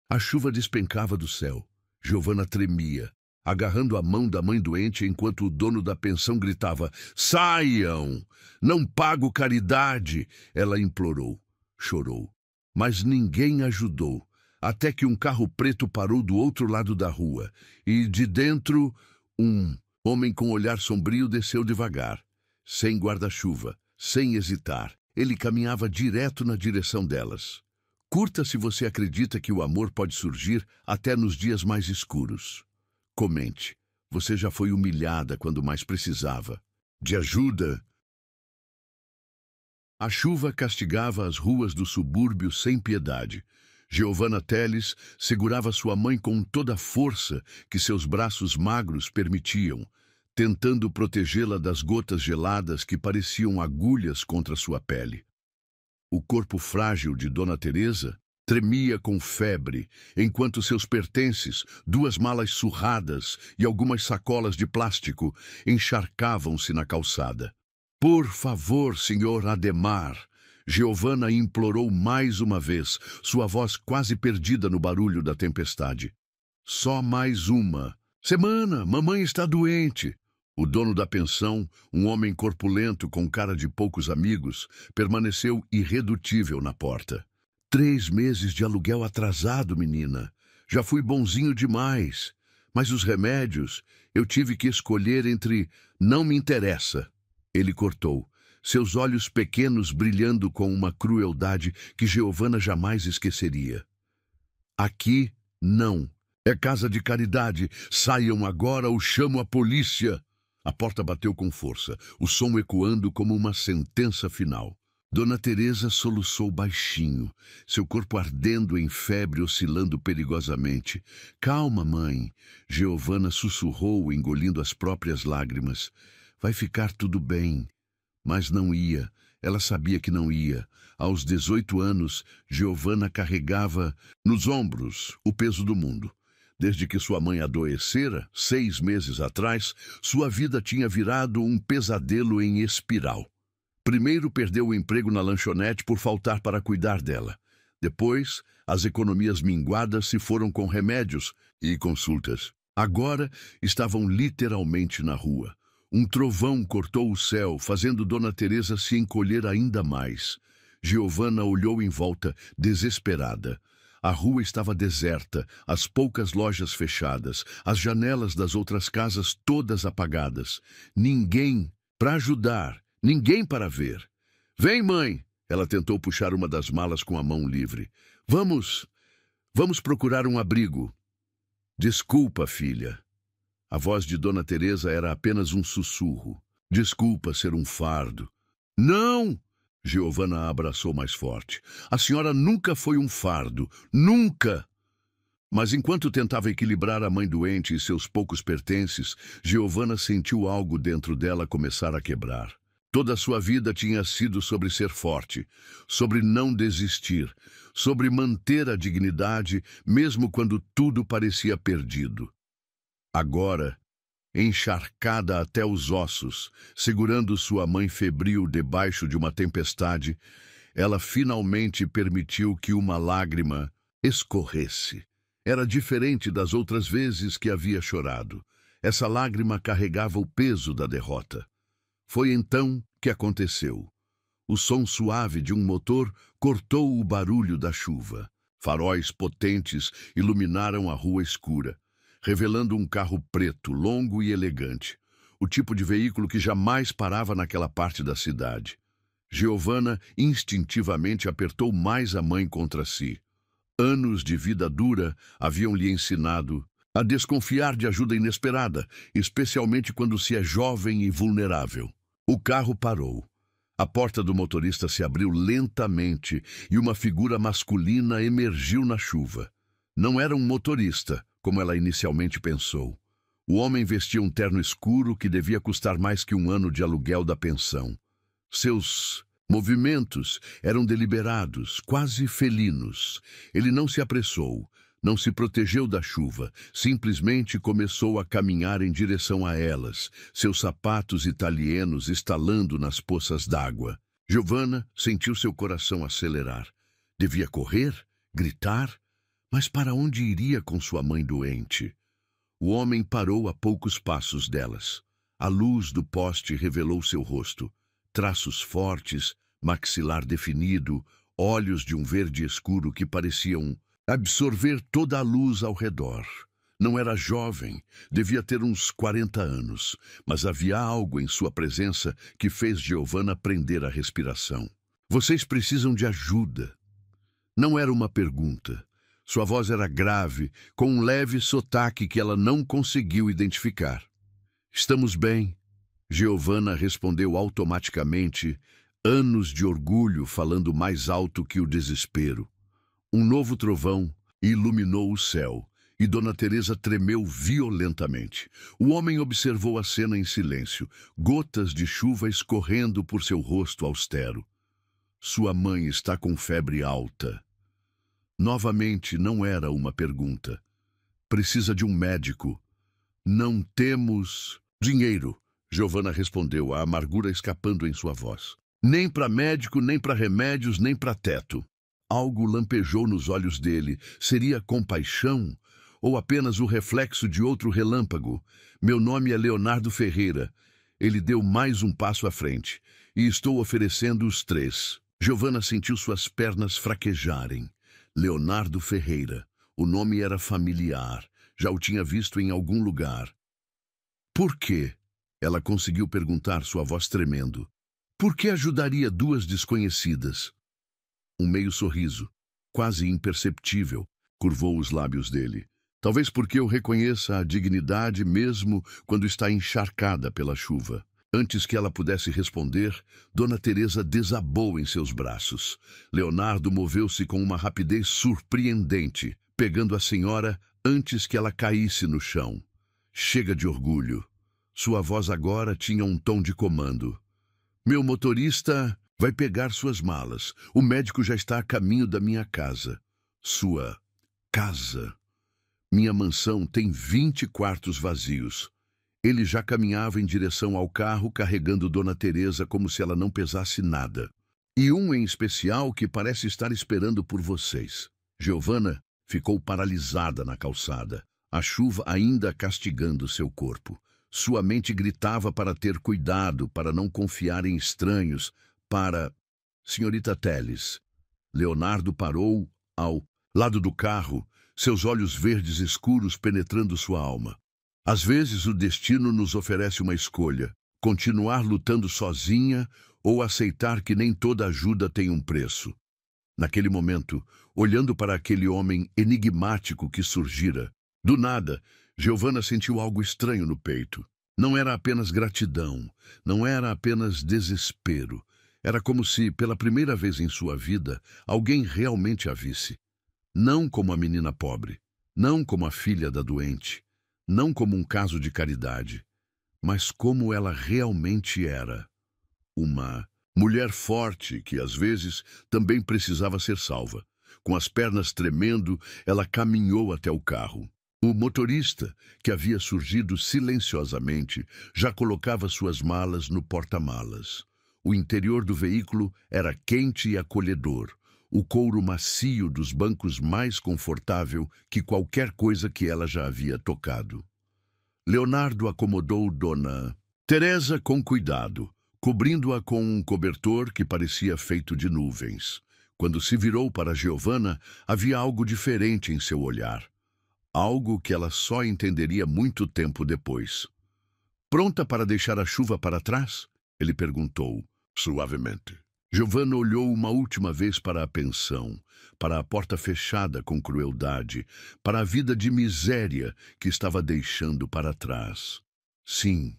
A chuva despencava do céu. Giovanna tremia, agarrando a mão da mãe doente enquanto o dono da pensão gritava: "Saiam! Não pago caridade!" Ela implorou, chorou. Mas ninguém ajudou, até que um carro preto parou do outro lado da rua, e de dentro, um homem com olhar sombrio desceu devagar, sem guarda-chuva, sem hesitar. Ele caminhava direto na direção delas. Curta se você acredita que o amor pode surgir até nos dias mais escuros. Comente. Você já foi humilhada quando mais precisava de ajuda? A chuva castigava as ruas do subúrbio sem piedade. Giovanna Teles segurava sua mãe com toda a força que seus braços magros permitiam, tentando protegê-la das gotas geladas que pareciam agulhas contra sua pele. O corpo frágil de Dona Teresa tremia com febre, enquanto seus pertences, 2 malas surradas e algumas sacolas de plástico, encharcavam-se na calçada. "Por favor, senhor Ademar", Giovanna implorou mais uma vez, sua voz quase perdida no barulho da tempestade. "Só mais uma semana, mamãe está doente." O dono da pensão, um homem corpulento com cara de poucos amigos, permaneceu irredutível na porta. 3 meses de aluguel atrasado, menina. Já fui bonzinho demais. Mas os remédios, eu tive que escolher entre "não me interessa." Ele cortou, seus olhos pequenos brilhando com uma crueldade que Giovanna jamais esqueceria. "Aqui, não. É casa de caridade. Saiam agora ou chamo a polícia." A porta bateu com força, o som ecoando como uma sentença final. Dona Teresa soluçou baixinho, seu corpo ardendo em febre, oscilando perigosamente. "Calma, mãe." Giovanna sussurrou, engolindo as próprias lágrimas. "Vai ficar tudo bem." Mas não ia. Ela sabia que não ia. Aos 18 anos, Giovanna carregava nos ombros o peso do mundo. Desde que sua mãe adoecera, 6 meses atrás, sua vida tinha virado um pesadelo em espiral. Primeiro perdeu o emprego na lanchonete por faltar para cuidar dela. Depois, as economias minguadas se foram com remédios e consultas. Agora, estavam literalmente na rua. Um trovão cortou o céu, fazendo Dona Teresa se encolher ainda mais. Giovanna olhou em volta, desesperada. A rua estava deserta, as poucas lojas fechadas, as janelas das outras casas todas apagadas. Ninguém para ajudar, ninguém para ver. "Vem, mãe!" Ela tentou puxar uma das malas com a mão livre. Vamos procurar um abrigo." "Desculpa, filha." A voz de Dona Teresa era apenas um sussurro. "Desculpa ser um fardo." "Não!" Giovanna a abraçou mais forte. "A senhora nunca foi um fardo. Nunca!" Mas enquanto tentava equilibrar a mãe doente e seus poucos pertences, Giovanna sentiu algo dentro dela começar a quebrar. Toda a sua vida tinha sido sobre ser forte, sobre não desistir, sobre manter a dignidade mesmo quando tudo parecia perdido. Agora, encharcada até os ossos, segurando sua mãe febril debaixo de uma tempestade, ela finalmente permitiu que uma lágrima escorresse. Era diferente das outras vezes que havia chorado. Essa lágrima carregava o peso da derrota. Foi então que aconteceu. O som suave de um motor cortou o barulho da chuva. Faróis potentes iluminaram a rua escura, revelando um carro preto, longo e elegante, o tipo de veículo que jamais parava naquela parte da cidade. Giovanna instintivamente apertou mais a mãe contra si. Anos de vida dura haviam lhe ensinado a desconfiar de ajuda inesperada, especialmente quando se é jovem e vulnerável. O carro parou. A porta do motorista se abriu lentamente e uma figura masculina emergiu na chuva. Não era um motorista, como ela inicialmente pensou. O homem vestia um terno escuro que devia custar mais que 1 ano de aluguel da pensão. Seus movimentos eram deliberados, quase felinos. Ele não se apressou, não se protegeu da chuva, simplesmente começou a caminhar em direção a elas, seus sapatos italianos estalando nas poças d'água. Giovanna sentiu seu coração acelerar. Devia correr? Gritar? Mas para onde iria com sua mãe doente? O homem parou a poucos passos delas. A luz do poste revelou seu rosto. Traços fortes, maxilar definido, olhos de um verde escuro que pareciam absorver toda a luz ao redor. Não era jovem, devia ter uns 40 anos, mas havia algo em sua presença que fez Giovanna prender a respiração. Vocês precisam de ajuda. Não era uma pergunta. Sua voz era grave, com um leve sotaque que ela não conseguiu identificar. Estamos bem, Giovanna respondeu automaticamente, anos de orgulho falando mais alto que o desespero. Um novo trovão iluminou o céu e Dona Teresa tremeu violentamente. O homem observou a cena em silêncio, gotas de chuva escorrendo por seu rosto austero. Sua mãe está com febre alta. Novamente, não era uma pergunta. Precisa de um médico. Não temos dinheiro, Giovanna respondeu, a amargura escapando em sua voz. Nem para médico, nem para remédios, nem para teto. Algo lampejou nos olhos dele. Seria compaixão? Ou apenas o reflexo de outro relâmpago? Meu nome é Leonardo Ferreira. Ele deu mais um passo à frente. E estou oferecendo os 3. Giovanna sentiu suas pernas fraquejarem. Leonardo Ferreira. O nome era familiar. Já o tinha visto em algum lugar. Por quê? Ela conseguiu perguntar, sua voz tremendo. Por que ajudaria 2 desconhecidas? Um meio sorriso, quase imperceptível, curvou os lábios dele. Talvez porque eu reconheça a dignidade mesmo quando está encharcada pela chuva. Antes que ela pudesse responder, Dona Teresa desabou em seus braços. Leonardo moveu-se com uma rapidez surpreendente, pegando a senhora antes que ela caísse no chão. Chega de orgulho. Sua voz agora tinha um tom de comando. Meu motorista vai pegar suas malas. O médico já está a caminho da minha casa. Sua casa? Minha mansão tem 20 quartos vazios. Ele já caminhava em direção ao carro, carregando Dona Teresa como se ela não pesasse nada. E um em especial que parece estar esperando por vocês. Giovanna ficou paralisada na calçada, a chuva ainda castigando seu corpo. Sua mente gritava para ter cuidado, para não confiar em estranhos, para... Senhorita Telles. Leonardo parou ao lado do carro, seus olhos verdes escuros penetrando sua alma. Às vezes o destino nos oferece uma escolha, continuar lutando sozinha ou aceitar que nem toda ajuda tem um preço. Naquele momento, olhando para aquele homem enigmático que surgira, do nada, Giovanna sentiu algo estranho no peito. Não era apenas gratidão, não era apenas desespero. Era como se, pela primeira vez em sua vida, alguém realmente a visse. Não como a menina pobre, não como a filha da doente, não como um caso de caridade, mas como ela realmente era. Uma mulher forte que, às vezes, também precisava ser salva. Com as pernas tremendo, ela caminhou até o carro. O motorista, que havia surgido silenciosamente, já colocava suas malas no porta-malas. O interior do veículo era quente e acolhedor. O couro macio dos bancos mais confortável que qualquer coisa que ela já havia tocado. Leonardo acomodou Dona Teresa com cuidado, cobrindo-a com um cobertor que parecia feito de nuvens. Quando se virou para Giovanna, havia algo diferente em seu olhar. Algo que ela só entenderia muito tempo depois. Pronta para deixar a chuva para trás? Ele perguntou, suavemente. Giovanna olhou uma última vez para a pensão, para a porta fechada com crueldade, para a vida de miséria que estava deixando para trás. Sim,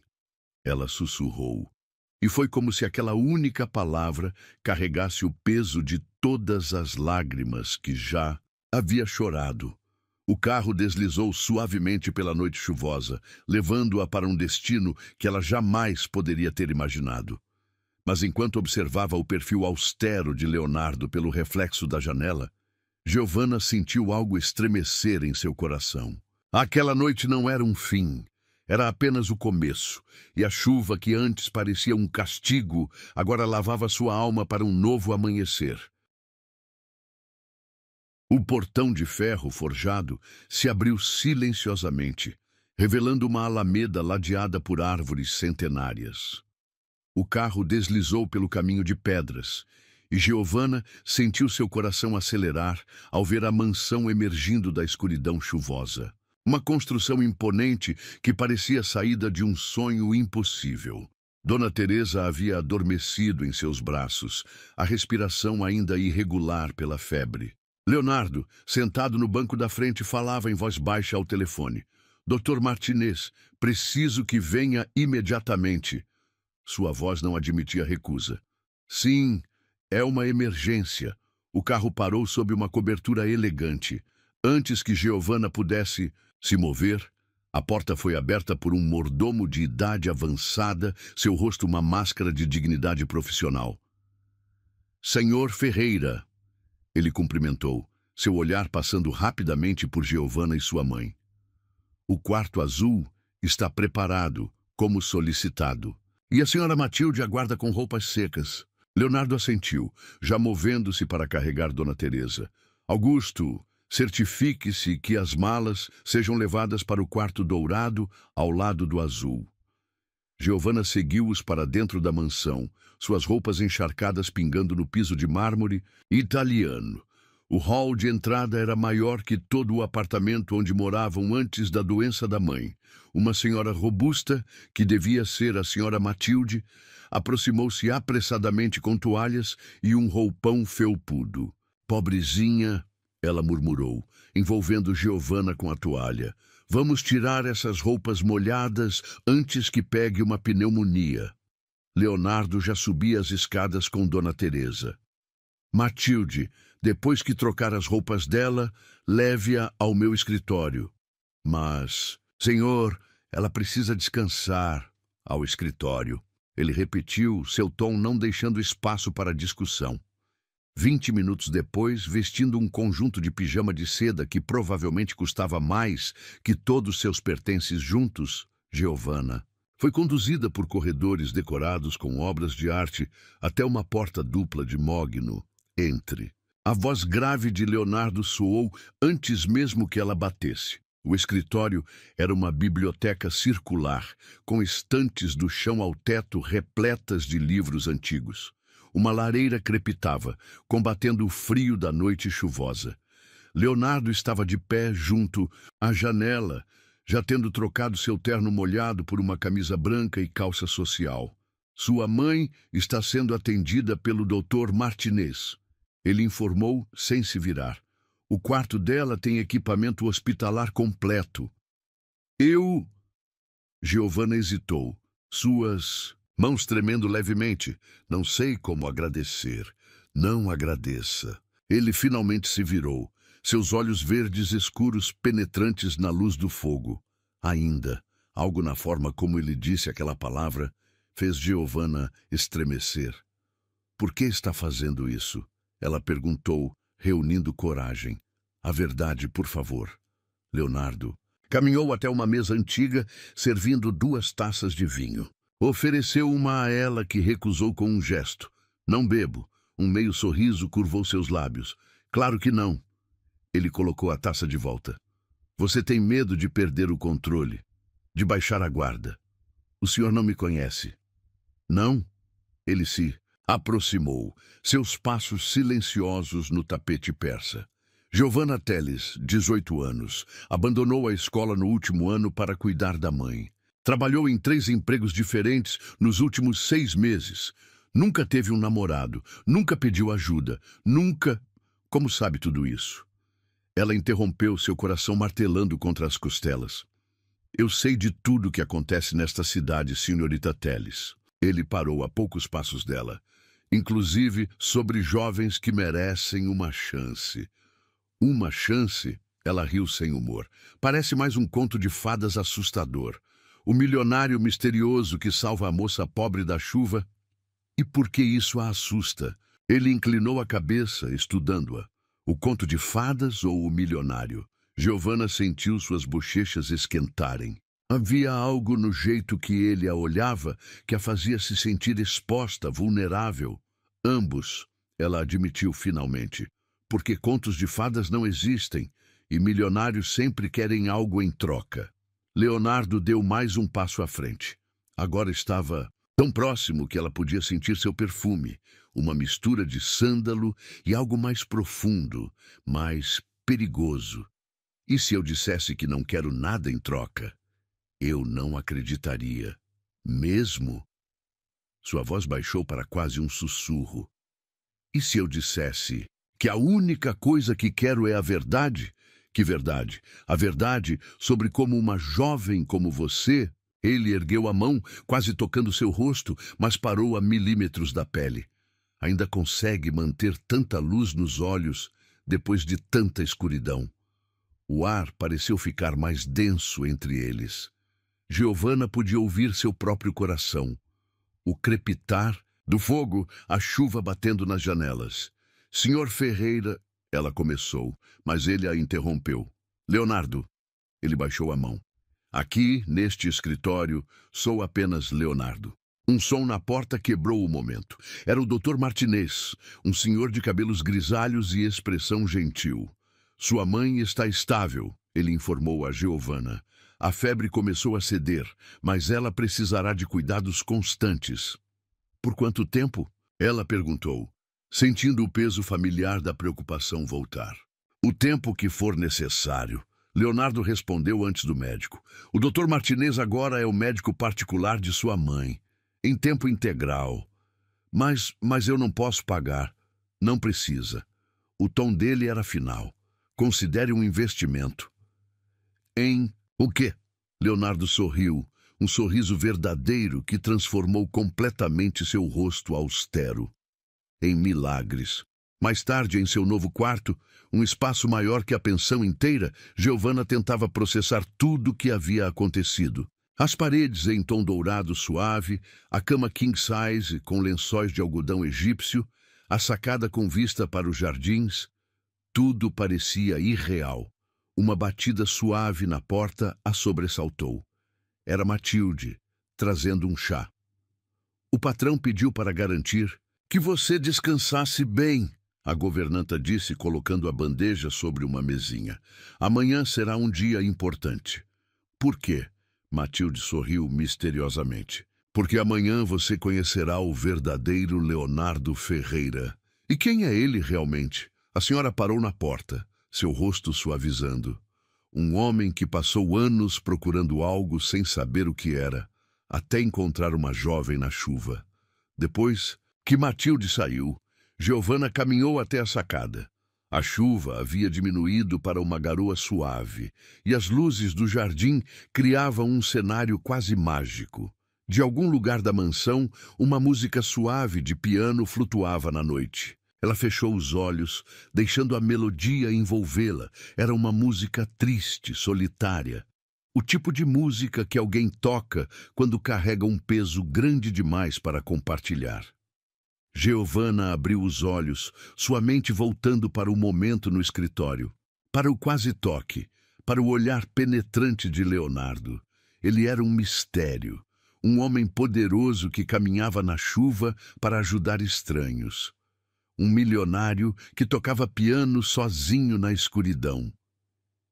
ela sussurrou. E foi como se aquela única palavra carregasse o peso de todas as lágrimas que já havia chorado. O carro deslizou suavemente pela noite chuvosa, levando-a para um destino que ela jamais poderia ter imaginado. Mas enquanto observava o perfil austero de Leonardo pelo reflexo da janela, Giovanna sentiu algo estremecer em seu coração. Aquela noite não era um fim, era apenas o começo, e a chuva que antes parecia um castigo, agora lavava sua alma para um novo amanhecer. O portão de ferro forjado se abriu silenciosamente, revelando uma alameda ladeada por árvores centenárias. O carro deslizou pelo caminho de pedras, e Giovanna sentiu seu coração acelerar ao ver a mansão emergindo da escuridão chuvosa. Uma construção imponente que parecia saída de um sonho impossível. Dona Teresa havia adormecido em seus braços, a respiração ainda irregular pela febre. Leonardo, sentado no banco da frente, falava em voz baixa ao telefone. Dr. Martinez, preciso que venha imediatamente. Sua voz não admitia recusa. Sim, é uma emergência. O carro parou sob uma cobertura elegante. Antes que Giovanna pudesse se mover, a porta foi aberta por um mordomo de idade avançada, seu rosto uma máscara de dignidade profissional. Senhor Ferreira, ele cumprimentou, seu olhar passando rapidamente por Giovanna e sua mãe. O quarto azul está preparado, como solicitado. E a senhora Matilde aguarda com roupas secas. Leonardo assentiu, já movendo-se para carregar Dona Teresa. Augusto, certifique-se que as malas sejam levadas para o quarto dourado ao lado do azul. Giovanna seguiu-os para dentro da mansão, suas roupas encharcadas pingando no piso de mármore italiano. O hall de entrada era maior que todo o apartamento onde moravam antes da doença da mãe. Uma senhora robusta, que devia ser a senhora Matilde, aproximou-se apressadamente com toalhas e um roupão felpudo. Pobrezinha, ela murmurou, envolvendo Giovanna com a toalha. Vamos tirar essas roupas molhadas antes que pegue uma pneumonia. Leonardo já subia as escadas com Dona Teresa. Matilde, depois que trocar as roupas dela, leve-a ao meu escritório. Mas, senhor, ela precisa descansar. Ao escritório. Ele repetiu, seu tom não deixando espaço para discussão. 20 minutos depois, vestindo um conjunto de pijama de seda que provavelmente custava mais que todos seus pertences juntos, Giovanna foi conduzida por corredores decorados com obras de arte até uma porta dupla de mogno. Entre. A voz grave de Leonardo soou antes mesmo que ela batesse. O escritório era uma biblioteca circular, com estantes do chão ao teto repletas de livros antigos. Uma lareira crepitava, combatendo o frio da noite chuvosa. Leonardo estava de pé junto à janela, já tendo trocado seu terno molhado por uma camisa branca e calça social. Sua mãe está sendo atendida pelo Dr. Martinez. Ele informou sem se virar. O quarto dela tem equipamento hospitalar completo. Giovanna hesitou, suas mãos tremendo levemente. Não sei como agradecer. Não agradeça. Ele finalmente se virou, seus olhos verdes escuros penetrantes na luz do fogo. Ainda, algo na forma como ele disse aquela palavra, fez Giovanna estremecer. Por que está fazendo isso? Ela perguntou, reunindo coragem. A verdade, por favor. Leonardo caminhou até uma mesa antiga, servindo 2 taças de vinho. Ofereceu uma a ela, que recusou com um gesto. Não bebo. Um meio sorriso curvou seus lábios. Claro que não. Ele colocou a taça de volta. Você tem medo de perder o controle, de baixar a guarda. O senhor não me conhece. Não? Ele se aproximou, seus passos silenciosos no tapete persa. Giovanna Teles, 18 anos, abandonou a escola no último ano para cuidar da mãe. Trabalhou em 3 empregos diferentes nos últimos 6 meses. Nunca teve um namorado, nunca pediu ajuda, nunca... Como sabe tudo isso? Ela interrompeu, seu coração martelando contra as costelas. Eu sei de tudo o que acontece nesta cidade, senhorita Teles. Ele parou a poucos passos dela. Inclusive sobre jovens que merecem uma chance. Uma chance? Ela riu sem humor. Parece mais um conto de fadas assustador. O milionário misterioso que salva a moça pobre da chuva. E por que isso a assusta? Ele inclinou a cabeça, estudando-a. O conto de fadas ou o milionário? Giovanna sentiu suas bochechas esquentarem. Havia algo no jeito que ele a olhava que a fazia se sentir exposta, vulnerável. Ambos, ela admitiu finalmente. porque contos de fadas não existem e milionários sempre querem algo em troca. Leonardo deu mais um passo à frente. Agora estava tão próximo que ela podia sentir seu perfume, uma mistura de sândalo e algo mais profundo, mais perigoso. E se eu dissesse que não quero nada em troca? Eu não acreditaria. Mesmo? Sua voz baixou para quase um sussurro. E se eu dissesse que a única coisa que quero é a verdade? Que verdade? A verdade sobre como uma jovem como você... Ele ergueu a mão, quase tocando seu rosto, mas parou a milímetros da pele. Ainda consegue manter tanta luz nos olhos depois de tanta escuridão. O ar pareceu ficar mais denso entre eles. Giovanna podia ouvir seu próprio coração. O crepitar do fogo, a chuva batendo nas janelas. Senhor Ferreira, ela começou, mas ele a interrompeu. Leonardo, ele baixou a mão. Aqui, neste escritório, sou apenas Leonardo. Um som na porta quebrou o momento. Era o Dr. Martinez, um senhor de cabelos grisalhos e expressão gentil. Sua mãe está estável, ele informou a Giovanna. A febre começou a ceder, mas ela precisará de cuidados constantes. Por quanto tempo? Ela perguntou, sentindo o peso familiar da preocupação voltar. O tempo que for necessário. Leonardo respondeu antes do médico. O Dr. Martinez agora é o médico particular de sua mãe, em tempo integral. Mas eu não posso pagar. Não precisa. O tom dele era final. Considere um investimento. Em o quê? Leonardo sorriu, um sorriso verdadeiro que transformou completamente seu rosto austero. Em milagres. Mais tarde, em seu novo quarto, um espaço maior que a pensão inteira, Giovanna tentava processar tudo o que havia acontecido. As paredes em tom dourado suave, a cama king size com lençóis de algodão egípcio, a sacada com vista para os jardins, tudo parecia irreal. Uma batida suave na porta a sobressaltou. Era Matilde, trazendo um chá. O patrão pediu para garantir que você descansasse bem. A governanta disse, colocando a bandeja sobre uma mesinha. Amanhã será um dia importante. Por quê? Matilde sorriu misteriosamente. Porque amanhã você conhecerá o verdadeiro Leonardo Ferreira. E quem é ele realmente? A senhora parou na porta, seu rosto suavizando. Um homem que passou anos procurando algo sem saber o que era, até encontrar uma jovem na chuva. Depois que Matilde saiu, Giovanna caminhou até a sacada. A chuva havia diminuído para uma garoa suave, e as luzes do jardim criavam um cenário quase mágico. De algum lugar da mansão, uma música suave de piano flutuava na noite. Ela fechou os olhos, deixando a melodia envolvê-la. Era uma música triste, solitária. O tipo de música que alguém toca quando carrega um peso grande demais para compartilhar. Giovanna abriu os olhos, sua mente voltando para o momento no escritório, para o quase toque, para o olhar penetrante de Leonardo. Ele era um mistério, um homem poderoso que caminhava na chuva para ajudar estranhos. Um milionário que tocava piano sozinho na escuridão.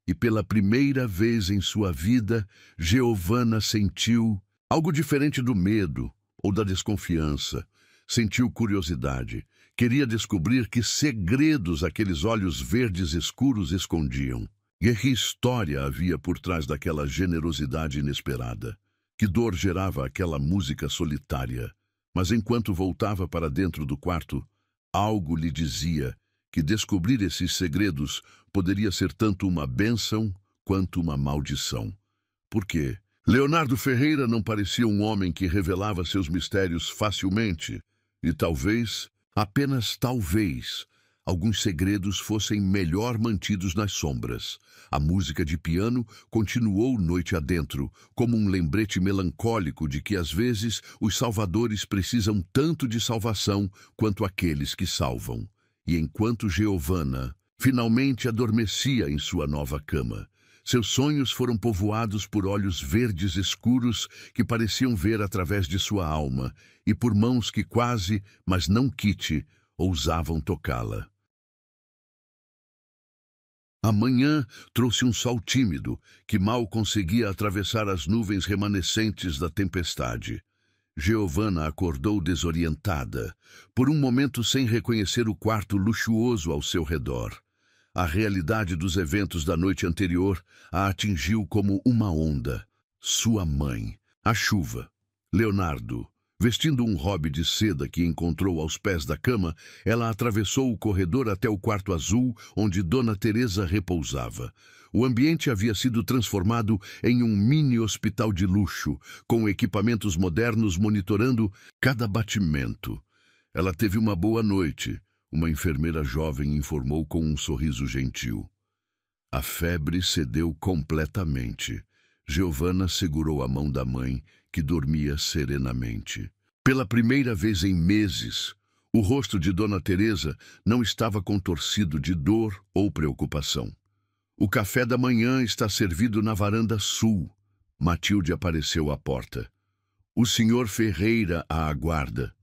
E pela primeira vez em sua vida, Giovanna sentiu algo diferente do medo ou da desconfiança. Sentiu curiosidade. Queria descobrir que segredos aqueles olhos verdes escuros escondiam. E que história havia por trás daquela generosidade inesperada. Que dor gerava aquela música solitária. Mas enquanto voltava para dentro do quarto, algo lhe dizia que descobrir esses segredos poderia ser tanto uma bênção quanto uma maldição. Por quê? Leonardo Ferreira não parecia um homem que revelava seus mistérios facilmente. E talvez, apenas talvez, alguns segredos fossem melhor mantidos nas sombras. A música de piano continuou noite adentro, como um lembrete melancólico de que às vezes os salvadores precisam tanto de salvação quanto aqueles que salvam. E enquanto Giovanna finalmente adormecia em sua nova cama, seus sonhos foram povoados por olhos verdes escuros que pareciam ver através de sua alma e por mãos que quase, mas não quite, ousavam tocá-la. A manhã trouxe um sol tímido, que mal conseguia atravessar as nuvens remanescentes da tempestade. Giovanna acordou desorientada, por um momento sem reconhecer o quarto luxuoso ao seu redor. A realidade dos eventos da noite anterior a atingiu como uma onda. Sua mãe, a chuva, Leonardo. Vestindo um robe de seda que encontrou aos pés da cama, ela atravessou o corredor até o quarto azul onde Dona Teresa repousava. O ambiente havia sido transformado em um mini hospital de luxo, com equipamentos modernos monitorando cada batimento. Ela teve uma boa noite, uma enfermeira jovem informou com um sorriso gentil. A febre cedeu completamente. Giovanna segurou a mão da mãe, que dormia serenamente. Pela primeira vez em meses, o rosto de Dona Teresa não estava contorcido de dor ou preocupação. O café da manhã está servido na varanda sul. Matilde apareceu à porta. O senhor Ferreira a aguarda.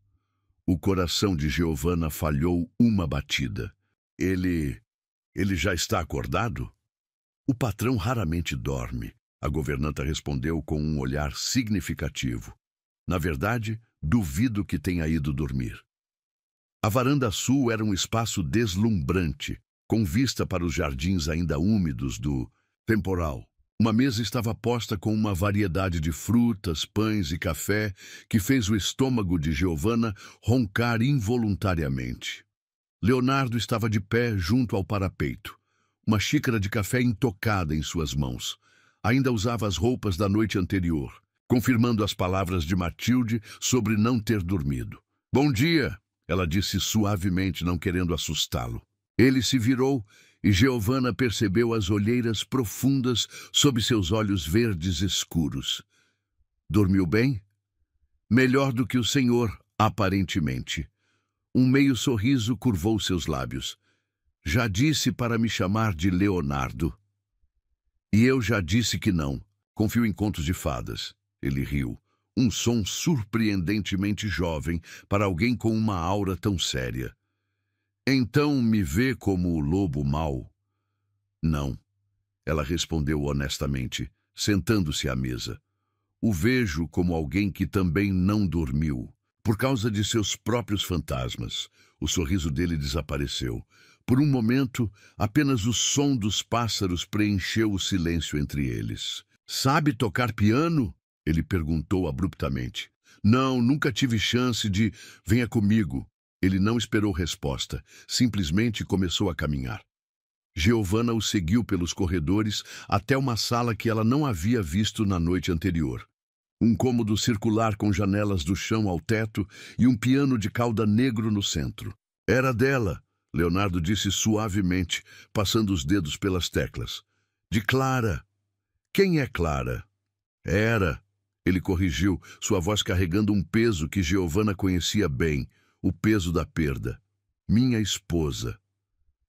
O coração de Giovanna falhou uma batida. Ele já está acordado? O patrão raramente dorme. A governanta respondeu com um olhar significativo. Na verdade, duvido que tenha ido dormir. A varanda sul era um espaço deslumbrante, com vista para os jardins ainda úmidos do temporal. Uma mesa estava posta com uma variedade de frutas, pães e café que fez o estômago de Giovanna roncar involuntariamente. Leonardo estava de pé junto ao parapeito, uma xícara de café intocada em suas mãos. Ainda usava as roupas da noite anterior, confirmando as palavras de Matilde sobre não ter dormido. "Bom dia", ela disse suavemente, não querendo assustá-lo. Ele se virou e Giovanna percebeu as olheiras profundas sob seus olhos verdes escuros. "Dormiu bem?" "Melhor do que o senhor, aparentemente." Um meio sorriso curvou seus lábios. "Já disse para me chamar de Leonardo." "E eu já disse que não. Confio em contos de fadas." Ele riu. Um som surpreendentemente jovem para alguém com uma aura tão séria. "Então me vê como o lobo mau?" "Não." Ela respondeu honestamente, sentando-se à mesa. "O vejo como alguém que também não dormiu, por causa de seus próprios fantasmas." O sorriso dele desapareceu. Por um momento, apenas o som dos pássaros preencheu o silêncio entre eles. "Sabe tocar piano?" Ele perguntou abruptamente. "Não, nunca tive chance de... Venha comigo." Ele não esperou resposta, simplesmente começou a caminhar. Giovanna o seguiu pelos corredores até uma sala que ela não havia visto na noite anterior. Um cômodo circular com janelas do chão ao teto e um piano de cauda negro no centro. "Era dela", Leonardo disse suavemente, passando os dedos pelas teclas. "De Clara." "Quem é Clara?" "Era." Ele corrigiu, sua voz carregando um peso que Giovanna conhecia bem, o peso da perda. "Minha esposa."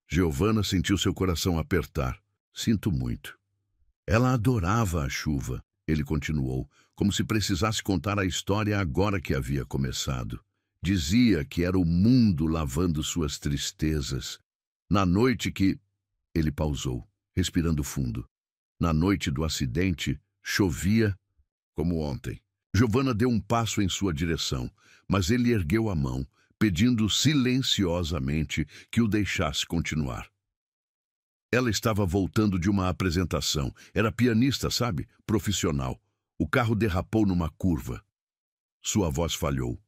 Giovanna sentiu seu coração apertar. "Sinto muito." "Ela adorava a chuva", ele continuou, como se precisasse contar a história agora que havia começado. "Dizia que era o mundo lavando suas tristezas. Na noite que..." Ele pausou, respirando fundo. "Na noite do acidente, chovia como ontem." Giovanna deu um passo em sua direção, mas ele ergueu a mão, pedindo silenciosamente que o deixasse continuar. Ela estava voltando de uma apresentação. Era pianista, sabe? Profissional. O carro derrapou numa curva. Sua voz falhou.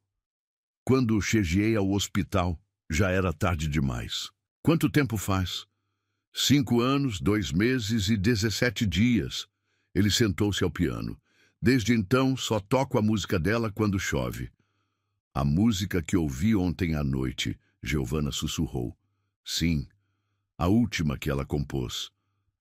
"Quando cheguei ao hospital, já era tarde demais." "Quanto tempo faz?" 5 anos, 2 meses e 17 dias. Ele sentou-se ao piano. "Desde então, só toco a música dela quando chove." "A música que ouvi ontem à noite", Giovanna sussurrou. "Sim, a última que ela compôs."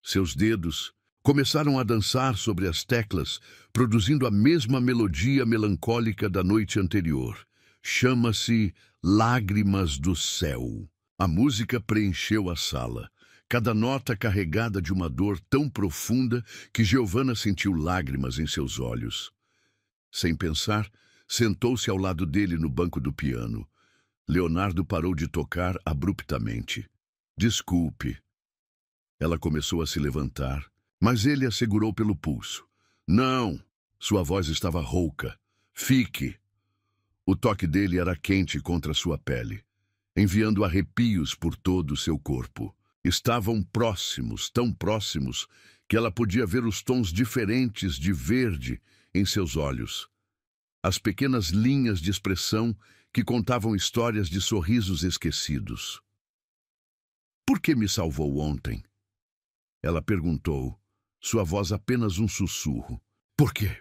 Seus dedos começaram a dançar sobre as teclas, produzindo a mesma melodia melancólica da noite anterior. Chama-se Lágrimas do Céu. A música preencheu a sala, cada nota carregada de uma dor tão profunda que Giovanna sentiu lágrimas em seus olhos. Sem pensar, sentou-se ao lado dele no banco do piano. Leonardo parou de tocar abruptamente. "Desculpe." Ela começou a se levantar, mas ele a segurou pelo pulso. Não! Sua voz estava rouca. Fique! O toque dele era quente contra sua pele, enviando arrepios por todo o seu corpo. Estavam próximos, tão próximos, que ela podia ver os tons diferentes de verde em seus olhos. As pequenas linhas de expressão que contavam histórias de sorrisos esquecidos. Por que me salvou ontem? Ela perguntou, sua voz apenas um sussurro. Por quê?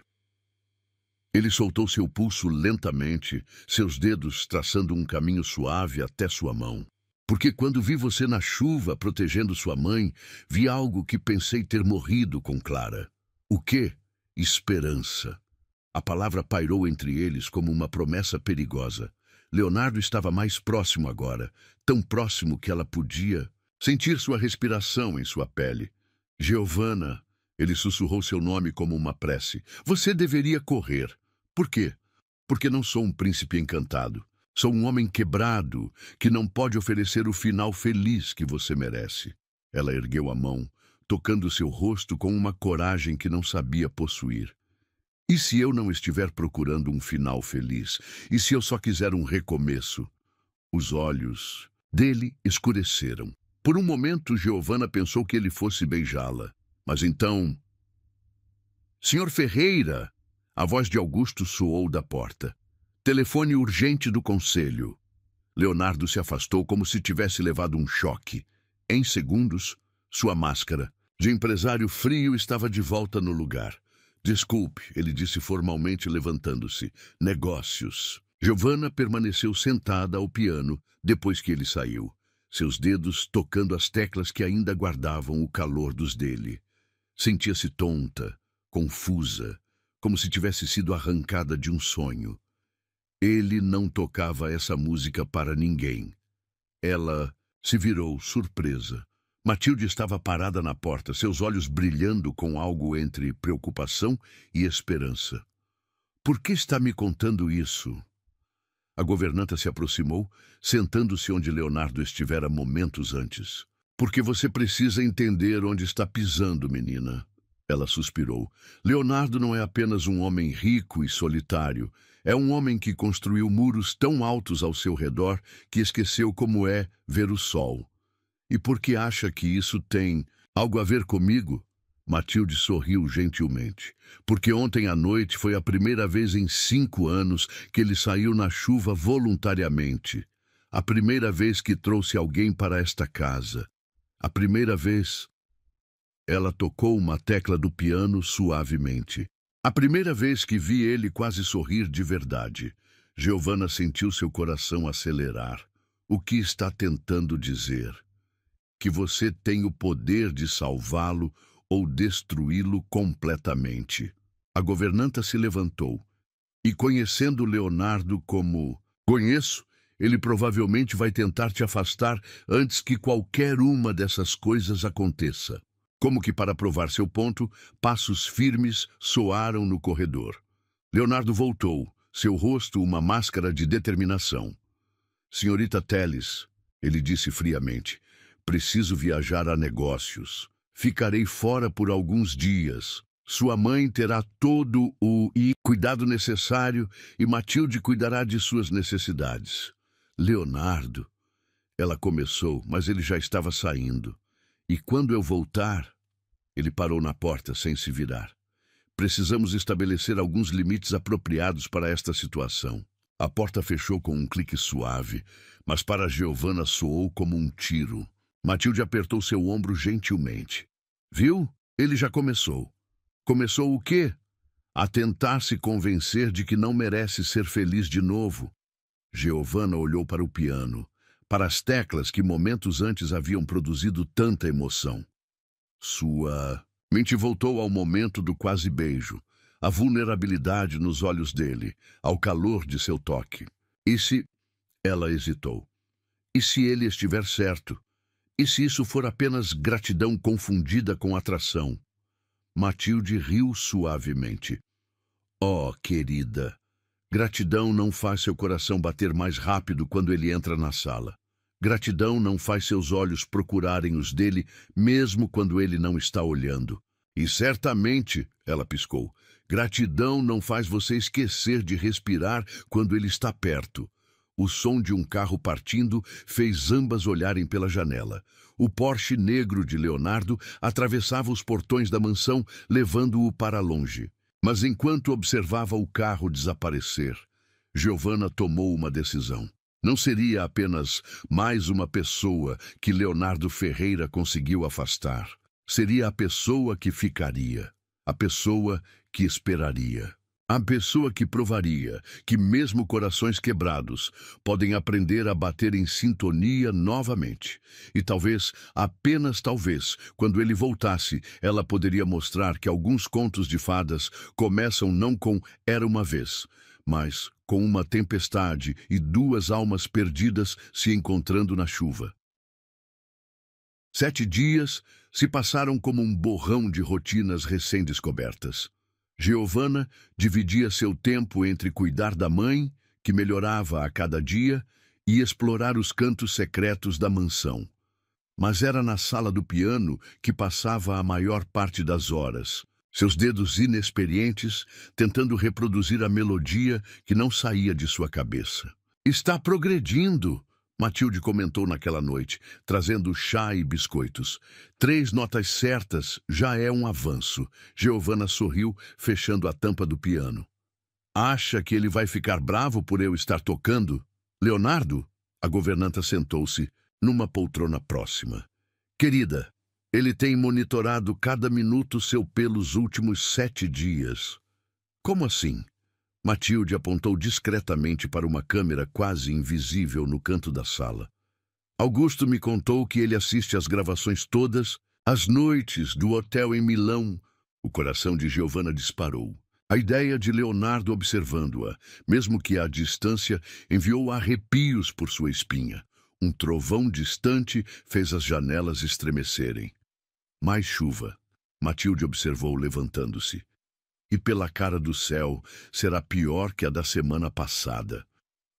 Ele soltou seu pulso lentamente, seus dedos traçando um caminho suave até sua mão. Porque quando vi você na chuva protegendo sua mãe, vi algo que pensei ter morrido com Clara. O quê? Esperança. A palavra pairou entre eles como uma promessa perigosa. Leonardo estava mais próximo agora, tão próximo que ela podia sentir sua respiração em sua pele. Giovanna, ele sussurrou seu nome como uma prece. Você deveria correr. Por quê? Porque não sou um príncipe encantado. Sou um homem quebrado, que não pode oferecer o final feliz que você merece. Ela ergueu a mão, tocando seu rosto com uma coragem que não sabia possuir. E se eu não estiver procurando um final feliz? E se eu só quiser um recomeço? Os olhos dele escureceram. Por um momento, Giovanna pensou que ele fosse beijá-la. Mas então... Senhor Ferreira! A voz de Augusto soou da porta. Telefone urgente do conselho. Leonardo se afastou como se tivesse levado um choque. Em segundos, sua máscara de empresário frio estava de volta no lugar. Desculpe, ele disse formalmente, levantando-se. Negócios. Giovanna permaneceu sentada ao piano depois que ele saiu, seus dedos tocando as teclas que ainda guardavam o calor dos dele. Sentia-se tonta, confusa, como se tivesse sido arrancada de um sonho. Ele não tocava essa música para ninguém. Ela se virou, surpresa. Matilde estava parada na porta, seus olhos brilhando com algo entre preocupação e esperança. Por que está me contando isso? A governanta se aproximou, sentando-se onde Leonardo estivera momentos antes. Porque você precisa entender onde está pisando, menina. Ela suspirou. Leonardo não é apenas um homem rico e solitário. É um homem que construiu muros tão altos ao seu redor que esqueceu como é ver o sol. E por que acha que isso tem algo a ver comigo? Matilde sorriu gentilmente. Porque ontem à noite foi a primeira vez em 5 anos que ele saiu na chuva voluntariamente. A primeira vez que trouxe alguém para esta casa. A primeira vez... Ela tocou uma tecla do piano suavemente. A primeira vez que vi ele quase sorrir de verdade. Giovanna sentiu seu coração acelerar. O que está tentando dizer? Que você tem o poder de salvá-lo ou destruí-lo completamente. A governanta se levantou. E conhecendo Leonardo como conheço, ele provavelmente vai tentar te afastar antes que qualquer uma dessas coisas aconteça. Como que para provar seu ponto, passos firmes soaram no corredor. Leonardo voltou, seu rosto uma máscara de determinação. Senhorita Telles, ele disse friamente, preciso viajar a negócios. Ficarei fora por alguns dias. Sua mãe terá todo o cuidado necessário e Matilde cuidará de suas necessidades. Leonardo, ela começou, mas ele já estava saindo. E quando eu voltar... Ele parou na porta sem se virar. Precisamos estabelecer alguns limites apropriados para esta situação. A porta fechou com um clique suave, mas para Giovanna soou como um tiro. Matilde apertou seu ombro gentilmente. Viu? Ele já começou. Começou o quê? A tentar se convencer de que não merece ser feliz de novo. Giovanna olhou para o piano, para as teclas que momentos antes haviam produzido tanta emoção. Sua mente voltou ao momento do quase beijo, a vulnerabilidade nos olhos dele, ao calor de seu toque. E se... Ela hesitou. E se ele estiver certo? E se isso for apenas gratidão confundida com atração? Matilde riu suavemente. Oh, querida, gratidão não faz seu coração bater mais rápido quando ele entra na sala. Gratidão não faz seus olhos procurarem os dele, mesmo quando ele não está olhando. E certamente, ela piscou, gratidão não faz você esquecer de respirar quando ele está perto. O som de um carro partindo fez ambas olharem pela janela. O Porsche negro de Leonardo atravessava os portões da mansão, levando-o para longe. Mas enquanto observava o carro desaparecer, Giovanna tomou uma decisão. Não seria apenas mais uma pessoa que Leonardo Ferreira conseguiu afastar. Seria a pessoa que ficaria, a pessoa que esperaria. A pessoa que provaria que mesmo corações quebrados podem aprender a bater em sintonia novamente. E talvez, apenas talvez, quando ele voltasse, ela poderia mostrar que alguns contos de fadas começam não com "era uma vez", mas com uma tempestade e duas almas perdidas se encontrando na chuva. 7 dias se passaram como um borrão de rotinas recém-descobertas. Giovanna dividia seu tempo entre cuidar da mãe, que melhorava a cada dia, e explorar os cantos secretos da mansão. Mas era na sala do piano que passava a maior parte das horas, seus dedos inexperientes tentando reproduzir a melodia que não saía de sua cabeça. "Está progredindo", Matilde comentou naquela noite, trazendo chá e biscoitos. 3 notas certas já é um avanço. Giovanna sorriu, fechando a tampa do piano. "Acha que ele vai ficar bravo por eu estar tocando?" "Leonardo?" A governanta sentou-se numa poltrona próxima. "Querida, ele tem monitorado cada minuto seu pelos últimos 7 dias." "Como assim?" Matilde apontou discretamente para uma câmera quase invisível no canto da sala. "Augusto me contou que ele assiste às gravações todas, às noites do hotel em Milão." O coração de Giovanna disparou. A ideia de Leonardo observando-a, mesmo que à distância, enviou arrepios por sua espinha. Um trovão distante fez as janelas estremecerem. "Mais chuva", Matilde observou levantando-se. "E pela cara do céu, será pior que a da semana passada."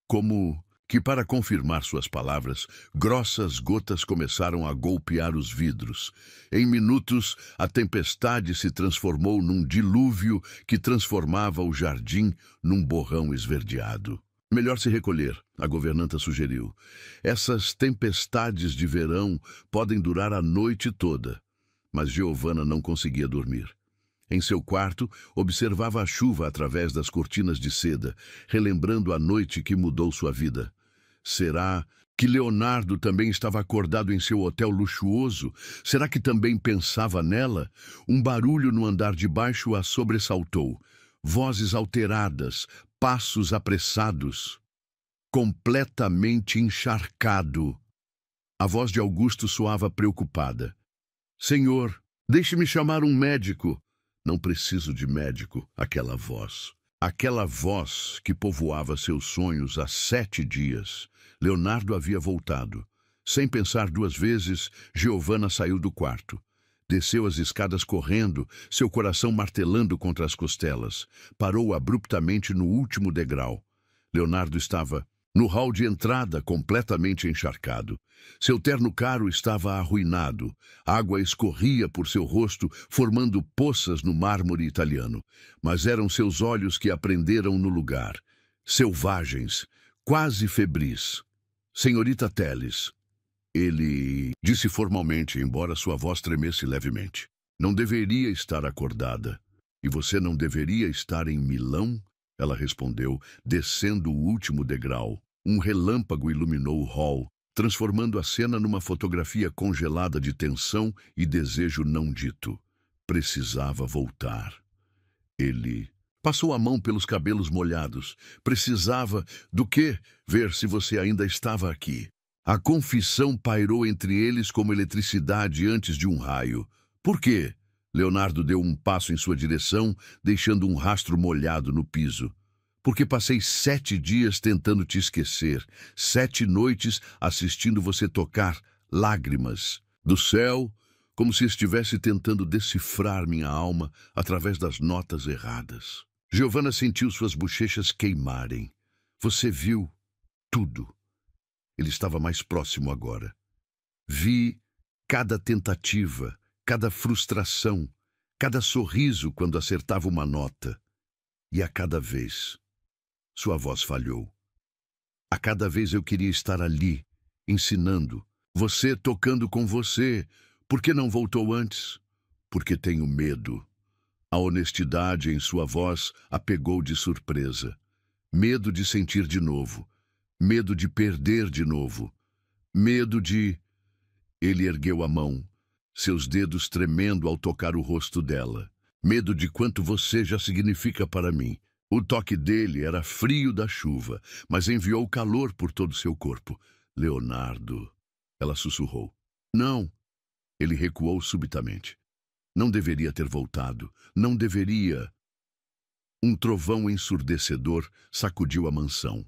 Como que, para confirmar suas palavras, grossas gotas começaram a golpear os vidros. Em minutos, a tempestade se transformou num dilúvio que transformava o jardim num borrão esverdeado. "Melhor se recolher", a governanta sugeriu. "Essas tempestades de verão podem durar a noite toda." Mas Giovanna não conseguia dormir. Em seu quarto, observava a chuva através das cortinas de seda, relembrando a noite que mudou sua vida. Será que Leonardo também estava acordado em seu hotel luxuoso? Será que também pensava nela? Um barulho no andar de baixo a sobressaltou. Vozes alteradas, passos apressados. Completamente encharcado. A voz de Augusto soava preocupada. "Senhor, deixe-me chamar um médico." "Não preciso de médico", aquela voz. Aquela voz que povoava seus sonhos há 7 dias. Leonardo havia voltado. Sem pensar 2 vezes, Giovanna saiu do quarto. Desceu as escadas correndo, seu coração martelando contra as costelas. Parou abruptamente no último degrau. Leonardo estava no hall de entrada, completamente encharcado. Seu terno caro estava arruinado. Água escorria por seu rosto, formando poças no mármore italiano. Mas eram seus olhos que aprenderam no lugar. Selvagens, quase febris. "Senhorita Telles." Ele disse formalmente, embora sua voz tremesse levemente. "Não deveria estar acordada." "E você não deveria estar em Milão?" Ela respondeu, descendo o último degrau. Um relâmpago iluminou o hall, transformando a cena numa fotografia congelada de tensão e desejo não dito. Precisava voltar. Ele passou a mão pelos cabelos molhados. "Precisava do quê? Ver se você ainda estava aqui." A confissão pairou entre eles como eletricidade antes de um raio. "Por quê?" Leonardo deu um passo em sua direção, deixando um rastro molhado no piso. "Porque passei 7 dias tentando te esquecer, 7 noites assistindo você tocar lágrimas do céu, como se estivesse tentando decifrar minha alma através das notas erradas." Giovanna sentiu suas bochechas queimarem. "Você viu tudo." Ele estava mais próximo agora. Vi cada tentativa, cada frustração, cada sorriso quando acertava uma nota. E a cada vez, sua voz falhou. A cada vez eu queria estar ali, ensinando. Você tocando com você. Por que não voltou antes? Porque tenho medo. A honestidade em sua voz a pegou de surpresa. Medo de sentir de novo. Medo de perder de novo. Medo de... Ele ergueu a mão, seus dedos tremendo ao tocar o rosto dela. Medo de quanto você já significa para mim. O toque dele era frio da chuva, mas enviou calor por todo seu corpo. Leonardo, ela sussurrou. Não. Ele recuou subitamente. Não deveria ter voltado. Não deveria. Um trovão ensurdecedor sacudiu a mansão.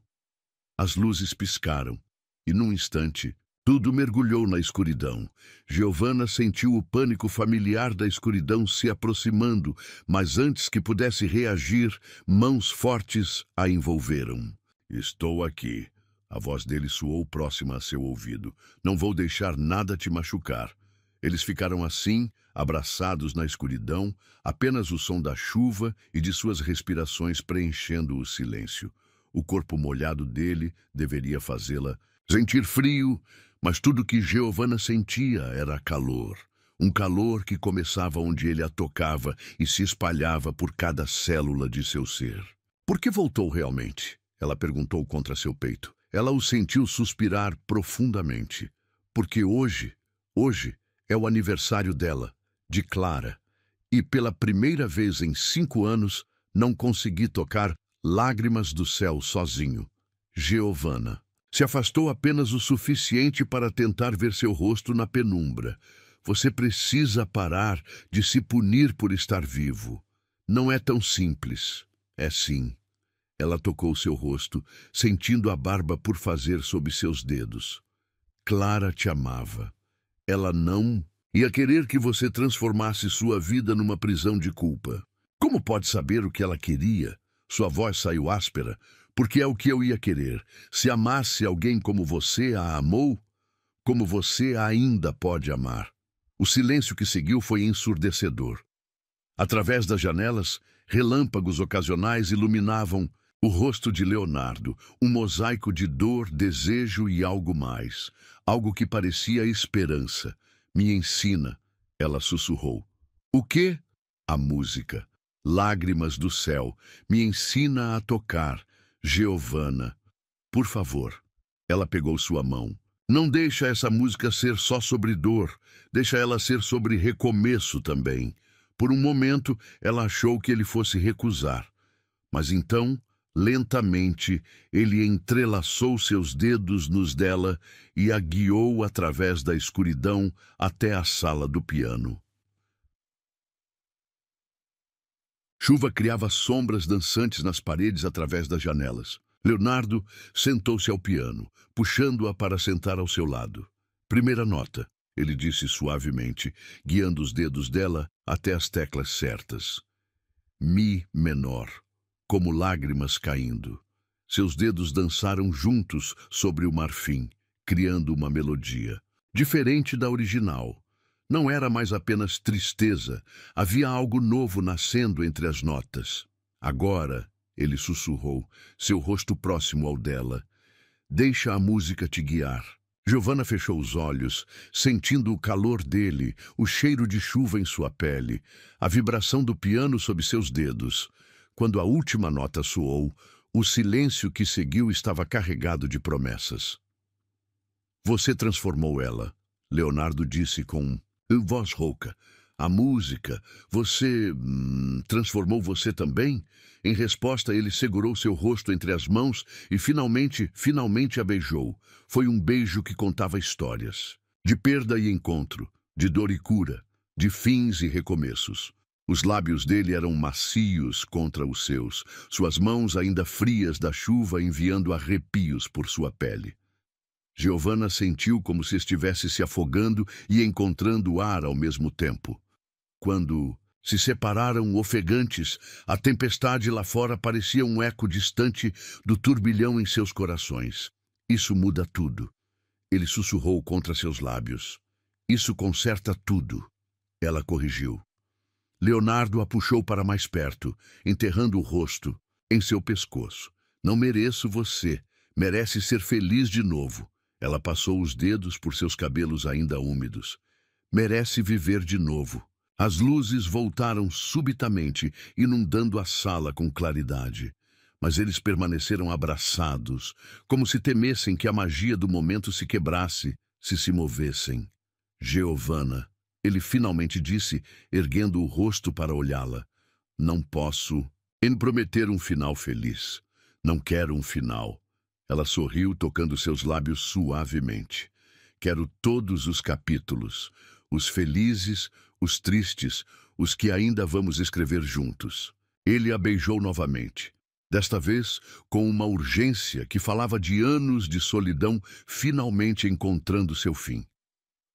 As luzes piscaram, e num instante, tudo mergulhou na escuridão. Giovanna sentiu o pânico familiar da escuridão se aproximando, mas antes que pudesse reagir, mãos fortes a envolveram. Estou aqui. A voz dele soou próxima a seu ouvido. Não vou deixar nada te machucar. Eles ficaram assim, abraçados na escuridão, apenas o som da chuva e de suas respirações preenchendo o silêncio. O corpo molhado dele deveria fazê-la sentir frio, mas tudo que Giovanna sentia era calor. Um calor que começava onde ele a tocava e se espalhava por cada célula de seu ser. Por que voltou realmente? Ela perguntou contra seu peito. Ela o sentiu suspirar profundamente. Porque hoje é o aniversário dela, de Clara. E pela primeira vez em 5 anos, não consegui tocar Lágrimas do Céu sozinho. Giovanna se afastou apenas o suficiente para tentar ver seu rosto na penumbra. Você precisa parar de se punir por estar vivo. Não é tão simples. É sim. Ela tocou seu rosto, sentindo a barba por fazer sob seus dedos. Clara te amava. Ela não ia querer que você transformasse sua vida numa prisão de culpa. Como pode saber o que ela queria? Sua voz saiu áspera. Porque é o que eu ia querer. Se amasse alguém como você a amou, como você ainda pode amar. O silêncio que seguiu foi ensurdecedor. Através das janelas, relâmpagos ocasionais iluminavam o rosto de Leonardo, um mosaico de dor, desejo e algo mais. Algo que parecia esperança. Me ensina, ela sussurrou. O quê? A música. Lágrimas do Céu. Me ensina a tocar. Giovanna, por favor. Ela pegou sua mão. Não deixa essa música ser só sobre dor. Deixa ela ser sobre recomeço também. Por um momento, ela achou que ele fosse recusar. Mas então, lentamente, ele entrelaçou seus dedos nos dela e a guiou através da escuridão até a sala do piano. Chuva criava sombras dançantes nas paredes através das janelas. Leonardo sentou-se ao piano, puxando-a para sentar ao seu lado. Primeira nota, ele disse suavemente, guiando os dedos dela até as teclas certas. Mi menor, como lágrimas caindo. Seus dedos dançaram juntos sobre o marfim, criando uma melodia, diferente da original. Não era mais apenas tristeza, havia algo novo nascendo entre as notas. Agora, ele sussurrou, seu rosto próximo ao dela. Deixa a música te guiar. Giovanna fechou os olhos, sentindo o calor dele, o cheiro de chuva em sua pele, a vibração do piano sob seus dedos. Quando a última nota soou, o silêncio que seguiu estava carregado de promessas. Você transformou ela, Leonardo disse com voz rouca. A música, você transformou você também? Em resposta, ele segurou seu rosto entre as mãos e finalmente a beijou. Foi um beijo que contava histórias. De perda e encontro, de dor e cura, de fins e recomeços. Os lábios dele eram macios contra os seus, suas mãos ainda frias da chuva enviando arrepios por sua pele. Giovanna sentiu como se estivesse se afogando e encontrando ar ao mesmo tempo. Quando se separaram ofegantes, a tempestade lá fora parecia um eco distante do turbilhão em seus corações. Isso muda tudo. Ele sussurrou contra seus lábios. Isso conserta tudo. Ela corrigiu. Leonardo a puxou para mais perto, enterrando o rosto em seu pescoço. Não mereço você. Merece ser feliz de novo. Ela passou os dedos por seus cabelos ainda úmidos. Merece viver de novo. As luzes voltaram subitamente, inundando a sala com claridade. Mas eles permaneceram abraçados, como se temessem que a magia do momento se quebrasse, se movessem. Giovanna, ele finalmente disse, erguendo o rosto para olhá-la. Não posso prometer um final feliz. Não quero um final. Ela sorriu, tocando seus lábios suavemente. Quero todos os capítulos, os felizes, os tristes, os que ainda vamos escrever juntos. Ele a beijou novamente. Desta vez, com uma urgência que falava de anos de solidão finalmente encontrando seu fim.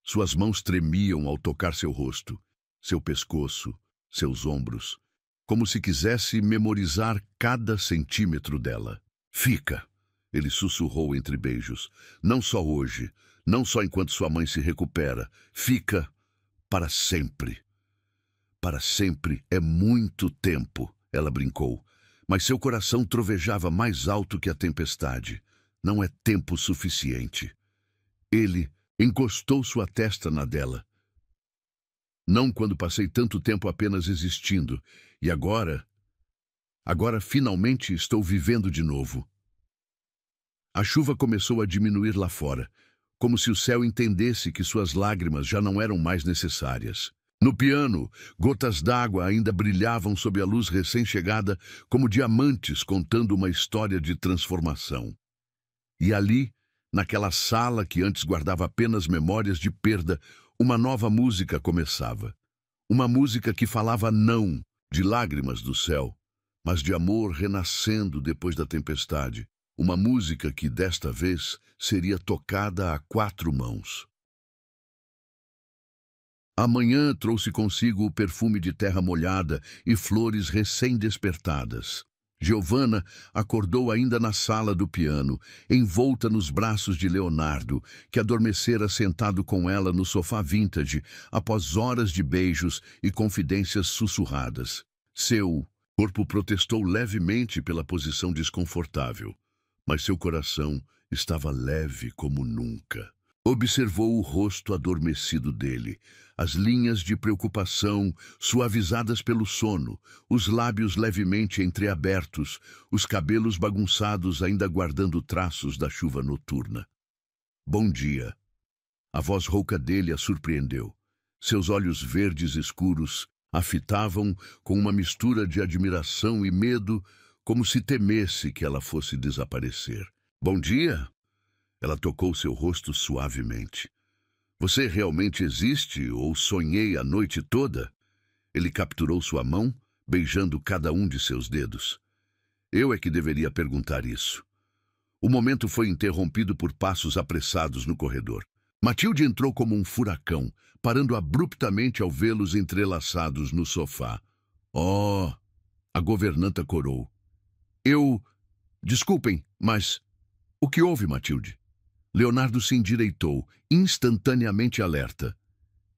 Suas mãos tremiam ao tocar seu rosto, seu pescoço, seus ombros, como se quisesse memorizar cada centímetro dela. Fica, ele sussurrou entre beijos. Não só hoje, não só enquanto sua mãe se recupera. Fica para sempre. Para sempre é muito tempo, ela brincou. Mas seu coração trovejava mais alto que a tempestade. Não é tempo suficiente. Ele encostou sua testa na dela. Não quando passei tanto tempo apenas existindo. E agora finalmente estou vivendo de novo. A chuva começou a diminuir lá fora, como se o céu entendesse que suas lágrimas já não eram mais necessárias. No piano, gotas d'água ainda brilhavam sob a luz recém-chegada como diamantes contando uma história de transformação. E ali, naquela sala que antes guardava apenas memórias de perda, uma nova música começava. Uma música que falava não de lágrimas do céu, mas de amor renascendo depois da tempestade. Uma música que, desta vez, seria tocada a 4 mãos. A manhã trouxe consigo o perfume de terra molhada e flores recém-despertadas. Giovanna acordou ainda na sala do piano, envolta nos braços de Leonardo, que adormecera sentado com ela no sofá vintage, após horas de beijos e confidências sussurradas. Seu corpo protestou levemente pela posição desconfortável, mas seu coração estava leve como nunca. Observou o rosto adormecido dele, as linhas de preocupação suavizadas pelo sono, os lábios levemente entreabertos, os cabelos bagunçados ainda guardando traços da chuva noturna. Bom dia. A voz rouca dele a surpreendeu. Seus olhos verdes escuros a fitavam com uma mistura de admiração e medo, como se temesse que ela fosse desaparecer. Bom dia. Ela tocou seu rosto suavemente. Você realmente existe ou sonhei a noite toda? Ele capturou sua mão, beijando cada um de seus dedos. Eu é que deveria perguntar isso. O momento foi interrompido por passos apressados no corredor. Matilde entrou como um furacão, parando abruptamente ao vê-los entrelaçados no sofá. Oh! A governanta corou. Desculpem, mas... O que houve, Matilde? Leonardo se endireitou, instantaneamente alerta.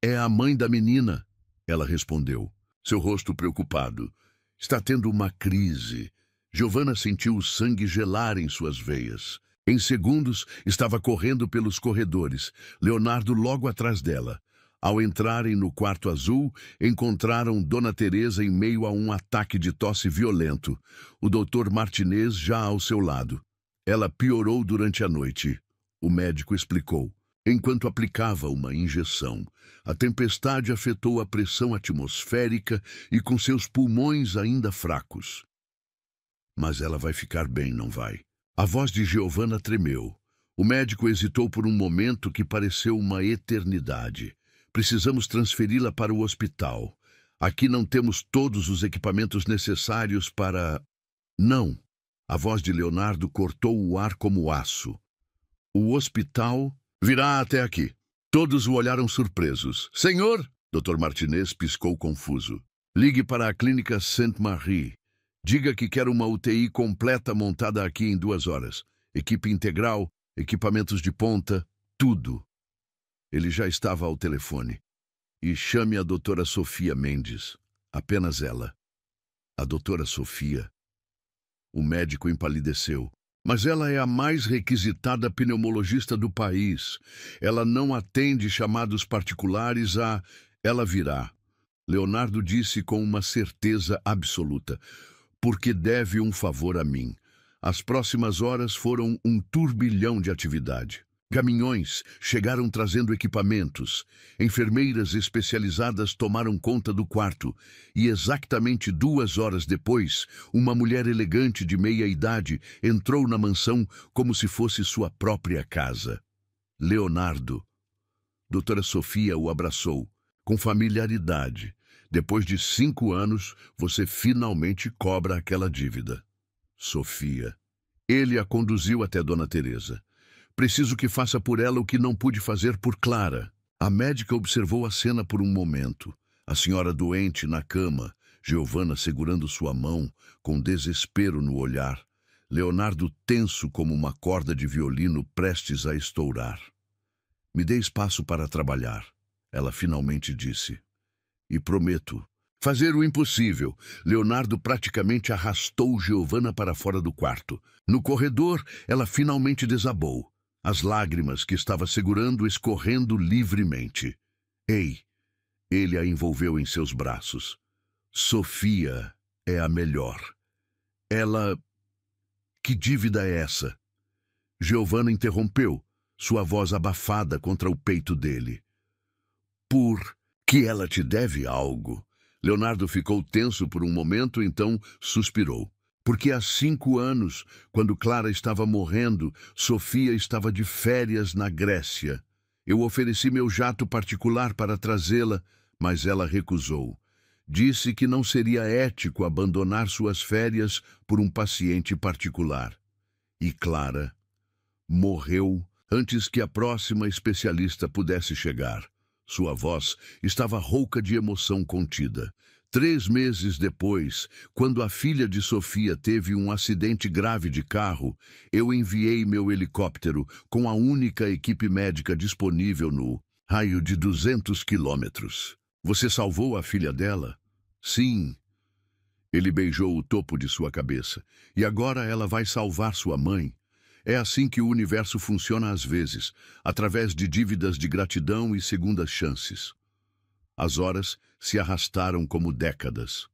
É a mãe da menina, ela respondeu, seu rosto preocupado. Está tendo uma crise. Giovanna sentiu o sangue gelar em suas veias. Em segundos, estava correndo pelos corredores, Leonardo logo atrás dela. Ao entrarem no quarto azul, encontraram Dona Teresa em meio a um ataque de tosse violento. O Dr. Martinez já ao seu lado. Ela piorou durante a noite. O médico explicou. Enquanto aplicava uma injeção, a tempestade afetou a pressão atmosférica e com seus pulmões ainda fracos. Mas ela vai ficar bem, não vai? A voz de Giovanna tremeu. O médico hesitou por um momento que pareceu uma eternidade. Precisamos transferi-la para o hospital. Aqui não temos todos os equipamentos necessários para... Não. A voz de Leonardo cortou o ar como aço. O hospital virá até aqui. Todos o olharam surpresos. Senhor! Dr. Martinez piscou confuso. Ligue para a clínica Sainte-Marie. Diga que quer uma UTI completa montada aqui em 2 horas. Equipe integral, equipamentos de ponta. Tudo. Ele já estava ao telefone. E chame a doutora Sofia Mendes. Apenas ela. A doutora Sofia. O médico empalideceu. Mas ela é a mais requisitada pneumologista do país. Ela não atende chamados particulares. Ela virá. Leonardo disse com uma certeza absoluta. Porque deve um favor a mim. As próximas horas foram um turbilhão de atividade. Caminhões chegaram trazendo equipamentos. Enfermeiras especializadas tomaram conta do quarto. E exatamente 2 horas depois, uma mulher elegante de meia-idade entrou na mansão como se fosse sua própria casa. Leonardo. Doutora Sofia o abraçou, com familiaridade. Depois de 5 anos, você finalmente cobra aquela dívida. Sofia. Ele a conduziu até Dona Teresa. Preciso que faça por ela o que não pude fazer por Clara. A médica observou a cena por um momento. A senhora doente na cama, Giovana segurando sua mão, com desespero no olhar. Leonardo tenso como uma corda de violino prestes a estourar. Me dê espaço para trabalhar, ela finalmente disse. E prometo fazer o impossível. Leonardo praticamente arrastou Giovana para fora do quarto. No corredor, ela finalmente desabou. As lágrimas que estava segurando escorrendo livremente. Ei! Ele a envolveu em seus braços. Sofia é a melhor. Ela... Que dívida é essa? Giovana interrompeu, sua voz abafada contra o peito dele. Por que ela te deve algo? Leonardo ficou tenso por um momento, então suspirou. Porque há 5 anos, quando Clara estava morrendo, Sofia estava de férias na Grécia. Eu ofereci meu jato particular para trazê-la, mas ela recusou. Disse que não seria ético abandonar suas férias por um paciente particular. E Clara morreu antes que a próxima especialista pudesse chegar. Sua voz estava rouca de emoção contida. 3 meses depois, quando a filha de Sofia teve um acidente grave de carro, eu enviei meu helicóptero com a única equipe médica disponível no raio de 200 quilômetros. Você salvou a filha dela? Sim. Ele beijou o topo de sua cabeça. E agora ela vai salvar sua mãe. É assim que o universo funciona às vezes, através de dívidas de gratidão e segundas chances. As horas se arrastaram como décadas.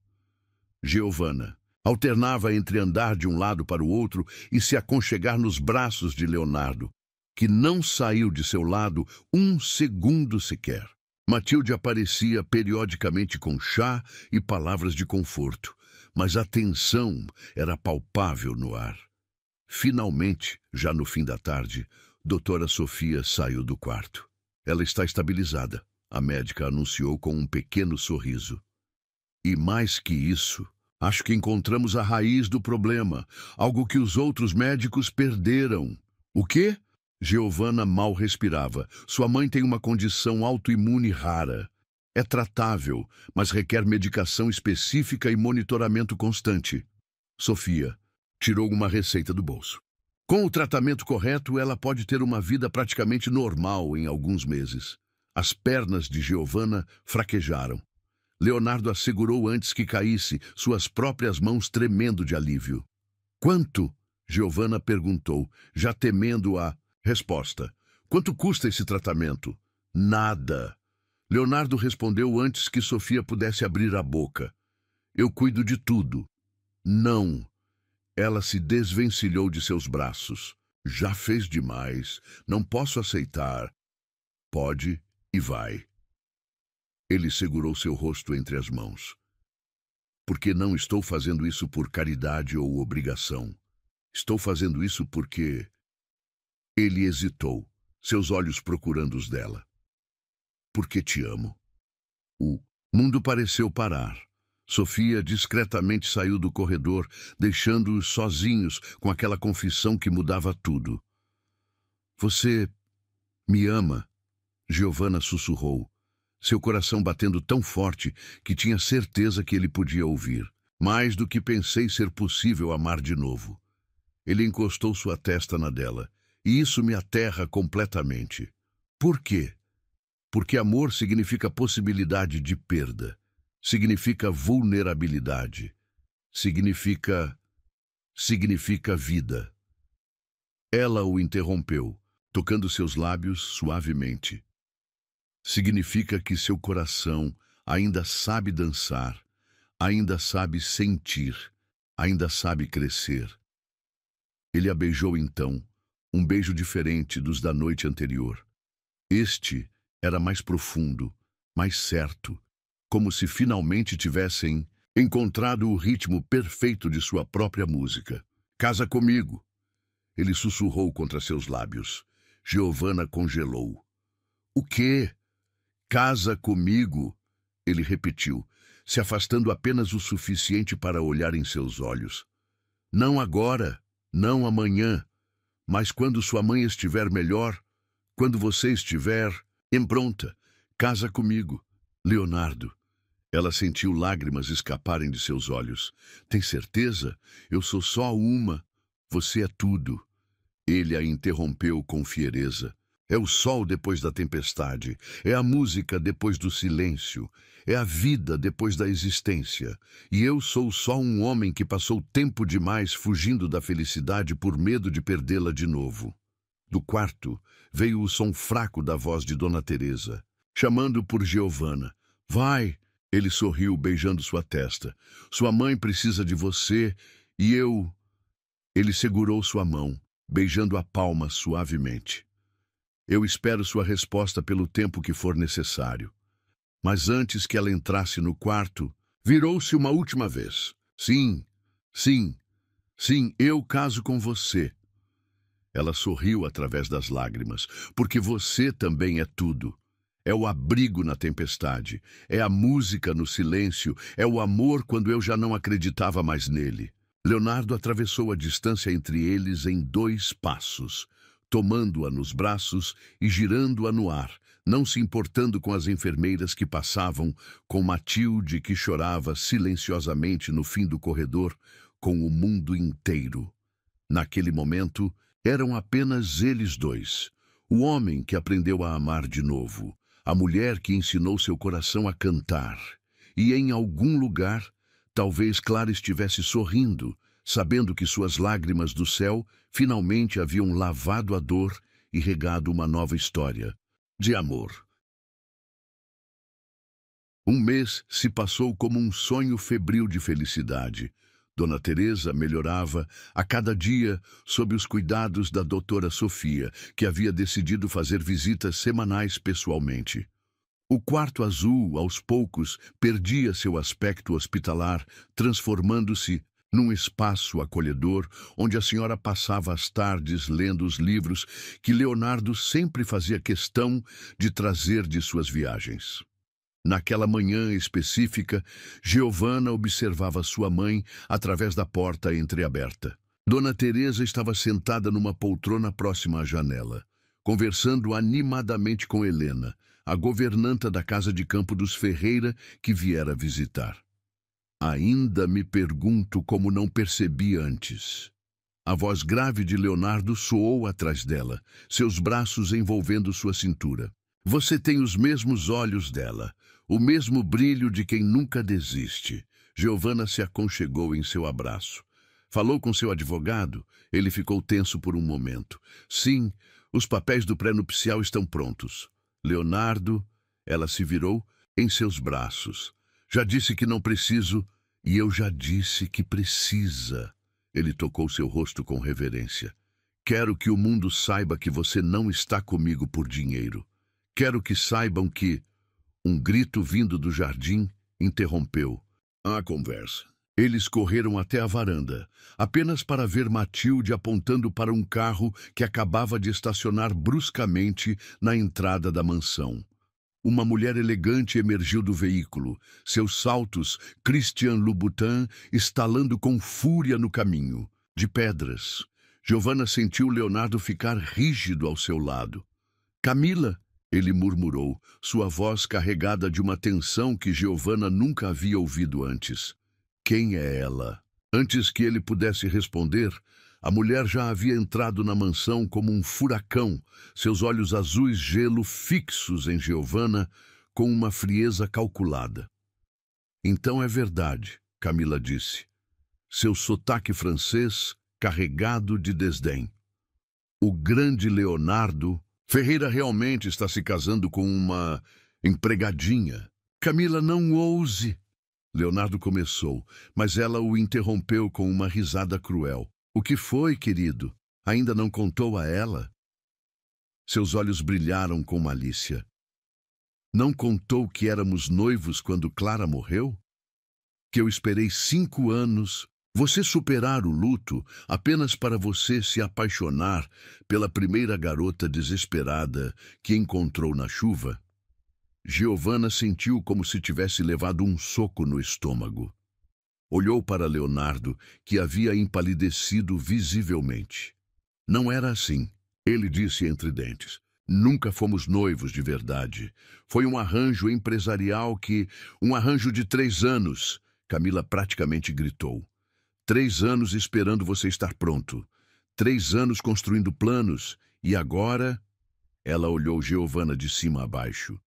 Giovana alternava entre andar de um lado para o outro e se aconchegar nos braços de Leonardo, que não saiu de seu lado 1 segundo sequer. Matilde aparecia periodicamente com chá e palavras de conforto, mas a tensão era palpável no ar. Finalmente, já no fim da tarde, doutora Sofia saiu do quarto. Ela está estabilizada, a médica anunciou com um pequeno sorriso. E mais que isso, acho que encontramos a raiz do problema, algo que os outros médicos perderam. O quê? Giovana mal respirava. Sua mãe tem uma condição autoimune rara. É tratável, mas requer medicação específica e monitoramento constante. Sofia tirou uma receita do bolso. Com o tratamento correto, ela pode ter uma vida praticamente normal em alguns meses. As pernas de Giovana fraquejaram. Leonardo a segurou antes que caísse, suas próprias mãos tremendo de alívio. Quanto? Giovana perguntou, já temendo a resposta. Quanto custa esse tratamento? Nada. Leonardo respondeu antes que Sofia pudesse abrir a boca. Eu cuido de tudo. Não. Ela se desvencilhou de seus braços. Já fez demais. Não posso aceitar. Pode e vai. Ele segurou seu rosto entre as mãos. Porque não estou fazendo isso por caridade ou obrigação. Estou fazendo isso porque... Ele hesitou, seus olhos procurando os dela. Porque te amo. O mundo pareceu parar. Sofia discretamente saiu do corredor, deixando-os sozinhos com aquela confissão que mudava tudo. Você me ama? Giovana sussurrou, seu coração batendo tão forte que tinha certeza que ele podia ouvir. Mais do que pensei ser possível amar de novo. Ele encostou sua testa na dela. e isso me aterra completamente. Por quê? Porque amor significa possibilidade de perda, significa vulnerabilidade, significa vida. Ela o interrompeu, tocando seus lábios suavemente. Significa que seu coração ainda sabe dançar, ainda sabe sentir, ainda sabe crescer. Ele a beijou então, um beijo diferente dos da noite anterior. Este era mais profundo, mais certo, como se finalmente tivessem encontrado o ritmo perfeito de sua própria música. Casa comigo, ele sussurrou contra seus lábios. Giovanna congelou. O quê? Casa comigo, ele repetiu, se afastando apenas o suficiente para olhar em seus olhos. Não agora, não amanhã, mas quando sua mãe estiver melhor, quando você estiver pronta, casa comigo, Leonardo. Ela sentiu lágrimas escaparem de seus olhos. Tem certeza? Eu sou só uma. Você é tudo. Ele a interrompeu com fiereza. É o sol depois da tempestade, é a música depois do silêncio, é a vida depois da existência. E eu sou só um homem que passou tempo demais fugindo da felicidade por medo de perdê-la de novo. Do quarto veio o som fraco da voz de Dona Teresa, chamando por Giovanna. Vai! Ele sorriu, beijando sua testa. Sua mãe precisa de você e eu... Ele segurou sua mão, beijando a palma suavemente. Eu espero sua resposta pelo tempo que for necessário. Mas antes que ela entrasse no quarto, virou-se uma última vez. Sim, sim, sim, eu caso com você. Ela sorriu através das lágrimas, porque você também é tudo. É o abrigo na tempestade, é a música no silêncio, é o amor quando eu já não acreditava mais nele. Leonardo atravessou a distância entre eles em 2 passos, tomando-a nos braços e girando-a no ar, não se importando com as enfermeiras que passavam, com Matilde que chorava silenciosamente no fim do corredor, com o mundo inteiro. Naquele momento, eram apenas eles dois. O homem que aprendeu a amar de novo, a mulher que ensinou seu coração a cantar. E em algum lugar, talvez Clara estivesse sorrindo, sabendo que suas lágrimas do céu finalmente haviam lavado a dor e regado uma nova história de amor. Um mês se passou como um sonho febril de felicidade. Dona Teresa melhorava a cada dia sob os cuidados da doutora Sofia, que havia decidido fazer visitas semanais pessoalmente. O quarto azul, aos poucos, perdia seu aspecto hospitalar, transformando-se num espaço acolhedor onde a senhora passava as tardes lendo os livros que Leonardo sempre fazia questão de trazer de suas viagens. Naquela manhã específica, Giovanna observava sua mãe através da porta entreaberta. Dona Teresa estava sentada numa poltrona próxima à janela, conversando animadamente com Helena, a governanta da casa de campo dos Ferreira que viera visitar. Ainda me pergunto como não percebi antes. A voz grave de Leonardo soou atrás dela, seus braços envolvendo sua cintura. Você tem os mesmos olhos dela, o mesmo brilho de quem nunca desiste. Giovanna se aconchegou em seu abraço. Falou com seu advogado? Ele ficou tenso por um momento. Sim, os papéis do pré-nupcial estão prontos. Leonardo, ela se virou em seus braços. Já disse que não preciso, e eu já disse que precisa. Ele tocou seu rosto com reverência. Quero que o mundo saiba que você não está comigo por dinheiro. Quero que saibam que... Um grito vindo do jardim interrompeu a conversa. Eles correram até a varanda, apenas para ver Matilde apontando para um carro que acabava de estacionar bruscamente na entrada da mansão. Uma mulher elegante emergiu do veículo, seus saltos Christian Louboutin estalando com fúria no caminho, de pedras. Giovanna sentiu Leonardo ficar rígido ao seu lado. Camila, ele murmurou, sua voz carregada de uma tensão que Giovanna nunca havia ouvido antes. Quem é ela? Antes que ele pudesse responder, A mulher já havia entrado na mansão como um furacão, seus olhos azuis gelo fixos em Giovanna com uma frieza calculada. Então é verdade, Camila disse. Seu sotaque francês carregado de desdém. O grande Leonardo Ferreira realmente está se casando com uma empregadinha. Camila, não ouse. Leonardo começou, mas ela o interrompeu com uma risada cruel. O que foi, querido? Ainda não contou a ela? Seus olhos brilharam com malícia. Não contou que éramos noivos quando Clara morreu? Que eu esperei 5 anos, você superar o luto apenas para você se apaixonar pela primeira garota desesperada que encontrou na chuva? Giovanna sentiu como se tivesse levado um soco no estômago. Olhou para Leonardo, que havia empalidecido visivelmente. Não era assim, ele disse entre dentes. Nunca fomos noivos de verdade. Foi um arranjo empresarial um arranjo de 3 anos. Camila praticamente gritou. 3 anos esperando você estar pronto. 3 anos construindo planos. E agora... Ela olhou Giovanna de cima a baixo.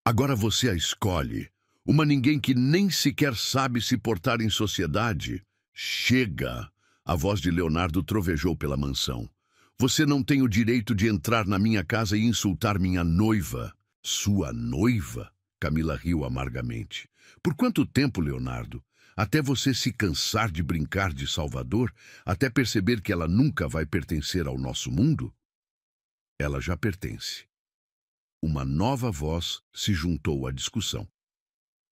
Agora você a escolhe. Uma ninguém que nem sequer sabe se portar em sociedade. Chega! A voz de Leonardo trovejou pela mansão. Você não tem o direito de entrar na minha casa e insultar minha noiva. Sua noiva? Camila riu amargamente. Por quanto tempo, Leonardo? Até você se cansar de brincar de Salvador? Até perceber que ela nunca vai pertencer ao nosso mundo? Ela já pertence. Uma nova voz se juntou à discussão.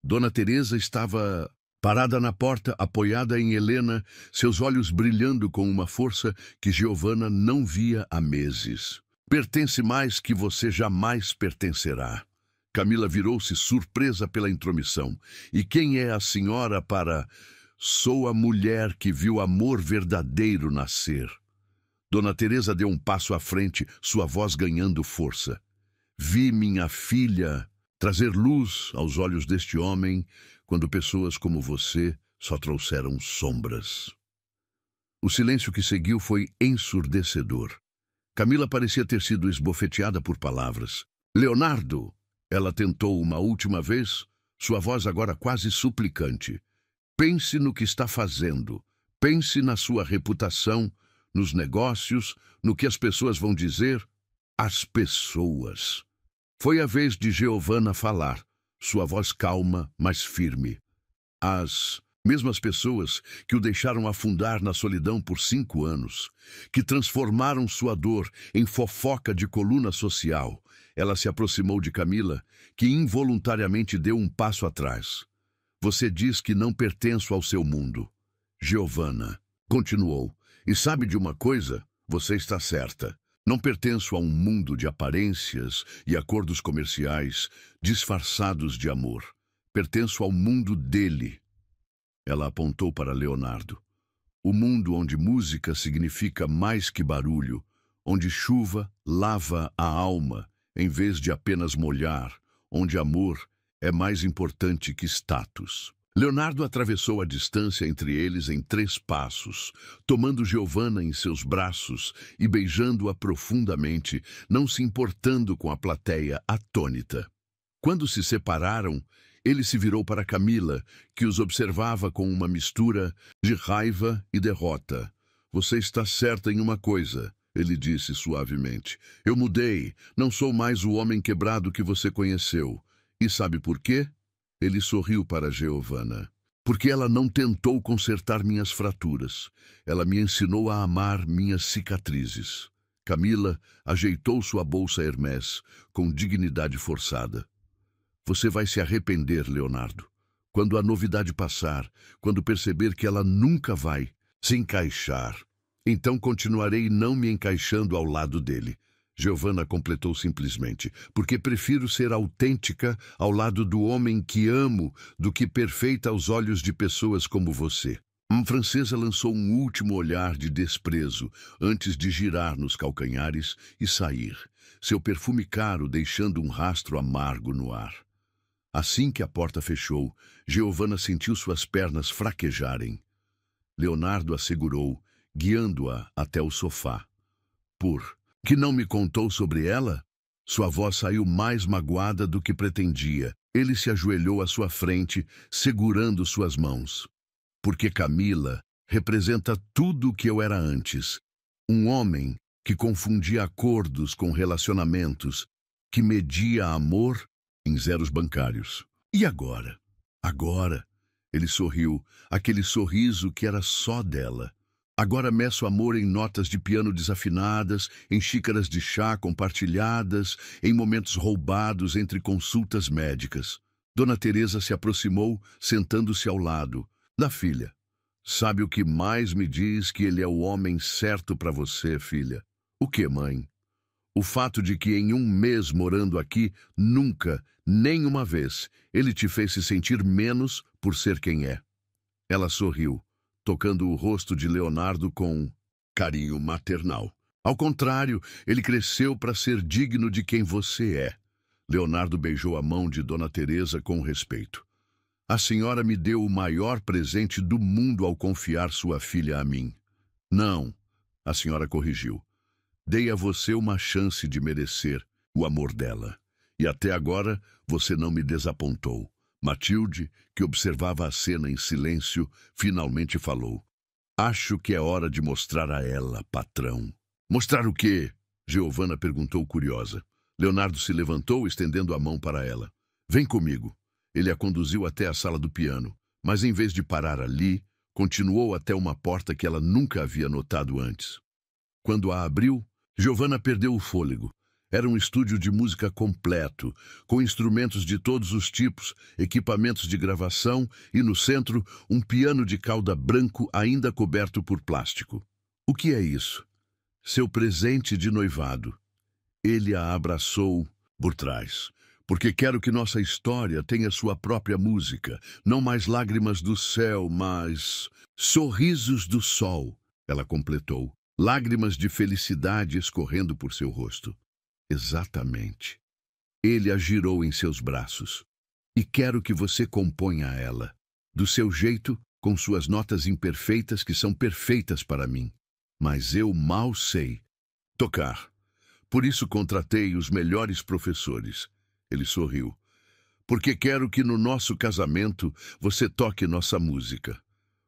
Dona Teresa estava parada na porta, apoiada em Helena, seus olhos brilhando com uma força que Giovanna não via há meses. Pertence mais que você jamais pertencerá. Camila virou-se surpresa pela intromissão. E quem é a senhora para... Sou a mulher que viu amor verdadeiro nascer. Dona Teresa deu um passo à frente, sua voz ganhando força. Vi minha filha trazer luz aos olhos deste homem quando pessoas como você só trouxeram sombras. O silêncio que seguiu foi ensurdecedor. Camila parecia ter sido esbofeteada por palavras. Leonardo! Ela tentou uma última vez, sua voz agora quase suplicante. Pense no que está fazendo. Pense na sua reputação, nos negócios, no que as pessoas vão dizer. As pessoas. Foi a vez de Giovanna falar, sua voz calma, mas firme. As mesmas pessoas que o deixaram afundar na solidão por 5 anos, que transformaram sua dor em fofoca de coluna social. Ela se aproximou de Camila, que involuntariamente deu um passo atrás. Você diz que não pertenço ao seu mundo. Giovanna continuou. E sabe de uma coisa? Você está certa. Não pertenço a um mundo de aparências e acordos comerciais disfarçados de amor. Pertenço ao mundo dele. Ela apontou para Leonardo. O mundo onde música significa mais que barulho, onde chuva lava a alma em vez de apenas molhar, onde amor é mais importante que status. Leonardo atravessou a distância entre eles em 3 passos, tomando Giovanna em seus braços e beijando-a profundamente, não se importando com a plateia atônita. Quando se separaram, ele se virou para Camila, que os observava com uma mistura de raiva e derrota. Você está certa em uma coisa, ele disse suavemente. Eu mudei, não sou mais o homem quebrado que você conheceu. E sabe por quê? Ele sorriu para Giovanna. Porque ela não tentou consertar minhas fraturas. Ela me ensinou a amar minhas cicatrizes. Camila ajeitou sua bolsa Hermès com dignidade forçada. Você vai se arrepender, Leonardo. Quando a novidade passar, quando perceber que ela nunca vai se encaixar, então continuarei não me encaixando ao lado dele. Giovanna completou simplesmente, porque prefiro ser autêntica ao lado do homem que amo do que perfeita aos olhos de pessoas como você. A francesa lançou um último olhar de desprezo antes de girar nos calcanhares e sair, seu perfume caro deixando um rastro amargo no ar. Assim que a porta fechou, Giovanna sentiu suas pernas fraquejarem. Leonardo a segurou, guiando-a até o sofá. Por que não me contou sobre ela? Sua voz saiu mais magoada do que pretendia. Ele se ajoelhou à sua frente, segurando suas mãos. Porque Camila representa tudo o que eu era antes. Um homem que confundia acordos com relacionamentos, que media amor em zeros bancários. E agora? Agora, ele sorriu, aquele sorriso que era só dela. Agora meço amor em notas de piano desafinadas, em xícaras de chá compartilhadas, em momentos roubados entre consultas médicas. Dona Teresa se aproximou, sentando-se ao lado da filha. Sabe o que mais me diz que ele é o homem certo para você, filha? O que, mãe? O fato de que em um mês morando aqui, nunca, nem uma vez, ele te fez se sentir menos por ser quem é. Ela sorriu, tocando o rosto de Leonardo com carinho maternal. Ao contrário, ele cresceu para ser digno de quem você é. Leonardo beijou a mão de Dona Teresa com respeito. A senhora me deu o maior presente do mundo ao confiar sua filha a mim. Não, a senhora corrigiu. Dei a você uma chance de merecer o amor dela. E até agora você não me desapontou. Matilde, que observava a cena em silêncio, finalmente falou. Acho que é hora de mostrar a ela, patrão. Mostrar o quê? Giovanna perguntou curiosa. Leonardo se levantou, estendendo a mão para ela. Vem comigo. Ele a conduziu até a sala do piano, mas em vez de parar ali, continuou até uma porta que ela nunca havia notado antes. Quando a abriu, Giovanna perdeu o fôlego. Era um estúdio de música completo, com instrumentos de todos os tipos, equipamentos de gravação e, no centro, um piano de cauda branco ainda coberto por plástico. O que é isso? Seu presente de noivado. Ele a abraçou por trás. Porque quero que nossa história tenha sua própria música, não mais lágrimas do céu, mas sorrisos do sol, ela completou, lágrimas de felicidade escorrendo por seu rosto. Exatamente. Ele a girou em seus braços. E quero que você componha ela, do seu jeito, com suas notas imperfeitas que são perfeitas para mim. Mas eu mal sei tocar. Por isso contratei os melhores professores. Ele sorriu. Porque quero que no nosso casamento você toque nossa música.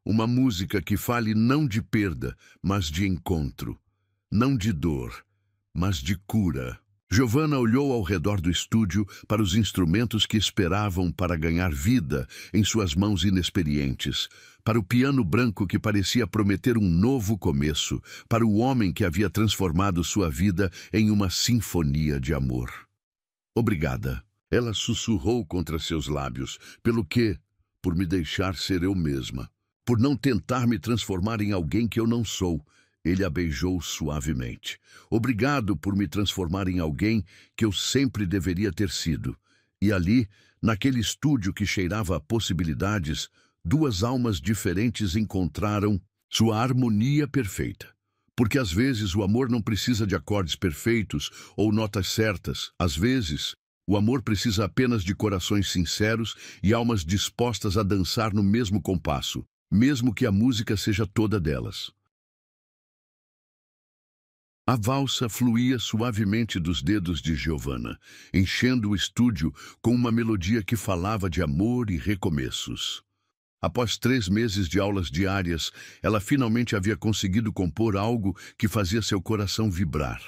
Uma música que fale não de perda, mas de encontro. Não de dor, mas de cura. Giovanna olhou ao redor do estúdio para os instrumentos que esperavam para ganhar vida em suas mãos inexperientes, para o piano branco que parecia prometer um novo começo, para o homem que havia transformado sua vida em uma sinfonia de amor. Obrigada. Ela sussurrou contra seus lábios. Pelo quê? Por me deixar ser eu mesma. Por não tentar me transformar em alguém que eu não sou. Ele a beijou suavemente. Obrigado por me transformar em alguém que eu sempre deveria ter sido. E ali, naquele estúdio que cheirava a possibilidades, duas almas diferentes encontraram sua harmonia perfeita. Porque às vezes o amor não precisa de acordes perfeitos ou notas certas. Às vezes, o amor precisa apenas de corações sinceros e almas dispostas a dançar no mesmo compasso, mesmo que a música seja toda delas. A valsa fluía suavemente dos dedos de Giovanna, enchendo o estúdio com uma melodia que falava de amor e recomeços. Após 3 meses de aulas diárias, ela finalmente havia conseguido compor algo que fazia seu coração vibrar.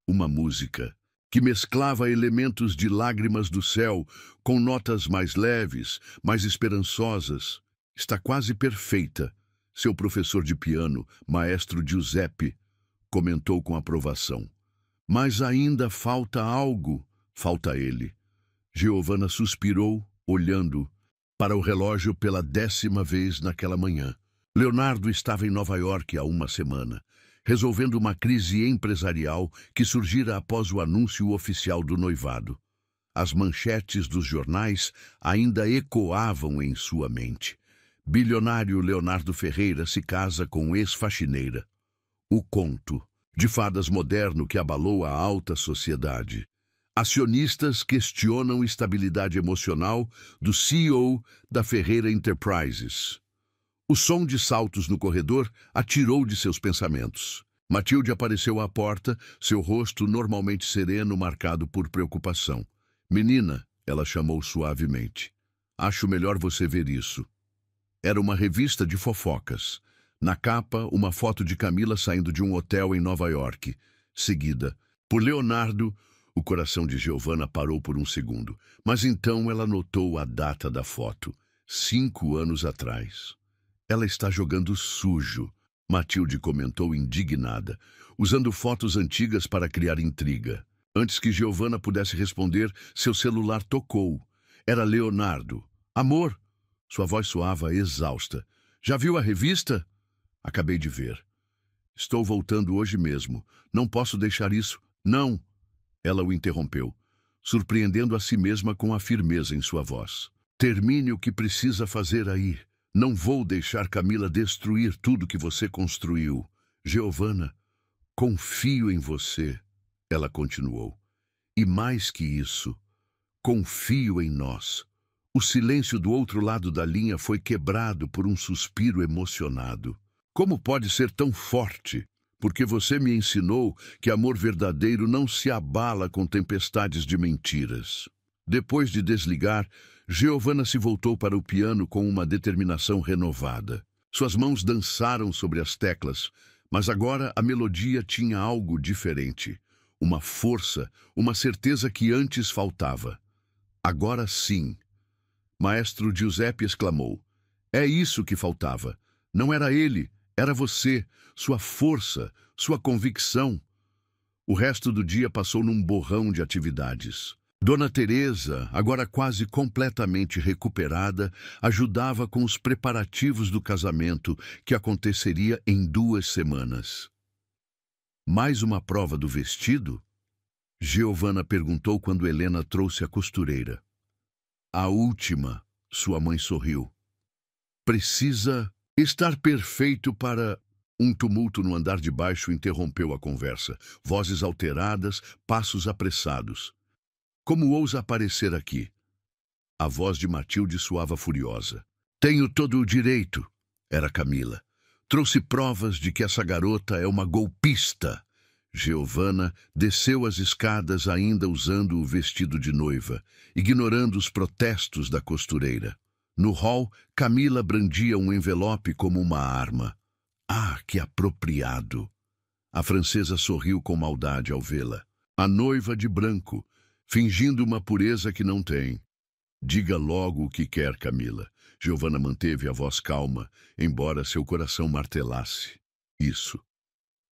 Uma música que mesclava elementos de Lágrimas do Céu com notas mais leves, mais esperançosas. Está quase perfeita. Seu professor de piano, maestro Giuseppe, comentou com aprovação. Mas ainda falta algo. Falta ele. Giovanna suspirou, olhando para o relógio pela 10ª vez naquela manhã. Leonardo estava em Nova York há uma semana, resolvendo uma crise empresarial que surgira após o anúncio oficial do noivado. As manchetes dos jornais ainda ecoavam em sua mente. Bilionário Leonardo Ferreira se casa com ex-faxineira. O conto de fadas moderno que abalou a alta sociedade. Acionistas questionam estabilidade emocional do CEO da Ferreira Enterprises. O som de saltos no corredor a tirou de seus pensamentos. Matilde apareceu à porta, seu rosto normalmente sereno, marcado por preocupação. Menina, ela chamou suavemente. Acho melhor você ver isso. Era uma revista de fofocas. Na capa, uma foto de Camila saindo de um hotel em Nova York. Seguida por Leonardo. O coração de Giovanna parou por um segundo. Mas então ela notou a data da foto. 5 anos atrás. Ela está jogando sujo, Matilde comentou indignada, usando fotos antigas para criar intriga. Antes que Giovanna pudesse responder, seu celular tocou. Era Leonardo. Amor! Sua voz soava exausta. Já viu a revista? Acabei de ver. Estou voltando hoje mesmo. Não posso deixar isso. Não! Ela o interrompeu, surpreendendo a si mesma com a firmeza em sua voz. Termine o que precisa fazer aí. Não vou deixar Camila destruir tudo que você construiu. Giovanna, confio em você, ela continuou. E mais que isso, confio em nós. O silêncio do outro lado da linha foi quebrado por um suspiro emocionado. Como pode ser tão forte? Porque você me ensinou que amor verdadeiro não se abala com tempestades de mentiras. Depois de desligar, Giovanna se voltou para o piano com uma determinação renovada. Suas mãos dançaram sobre as teclas, mas agora a melodia tinha algo diferente. Uma força, uma certeza que antes faltava. Agora sim. Maestro Giuseppe exclamou. É isso que faltava. Não era ele, era você, sua força, sua convicção. O resto do dia passou num borrão de atividades. Dona Teresa, agora quase completamente recuperada, ajudava com os preparativos do casamento, que aconteceria em 2 semanas. Mais uma prova do vestido? Giovanna perguntou quando Helena trouxe a costureira. A última, sua mãe sorriu. Precisa estar perfeito para... Um tumulto no andar de baixo interrompeu a conversa. Vozes alteradas, passos apressados. Como ousa aparecer aqui? A voz de Matilde soava furiosa. Tenho todo o direito, era Camila. Trouxe provas de que essa garota é uma golpista. Giovanna desceu as escadas ainda usando o vestido de noiva, ignorando os protestos da costureira. No hall, Camila brandia um envelope como uma arma. Ah, que apropriado! A francesa sorriu com maldade ao vê-la. A noiva de branco, fingindo uma pureza que não tem. Diga logo o que quer, Camila. Giovanna manteve a voz calma, embora seu coração martelasse. Isso.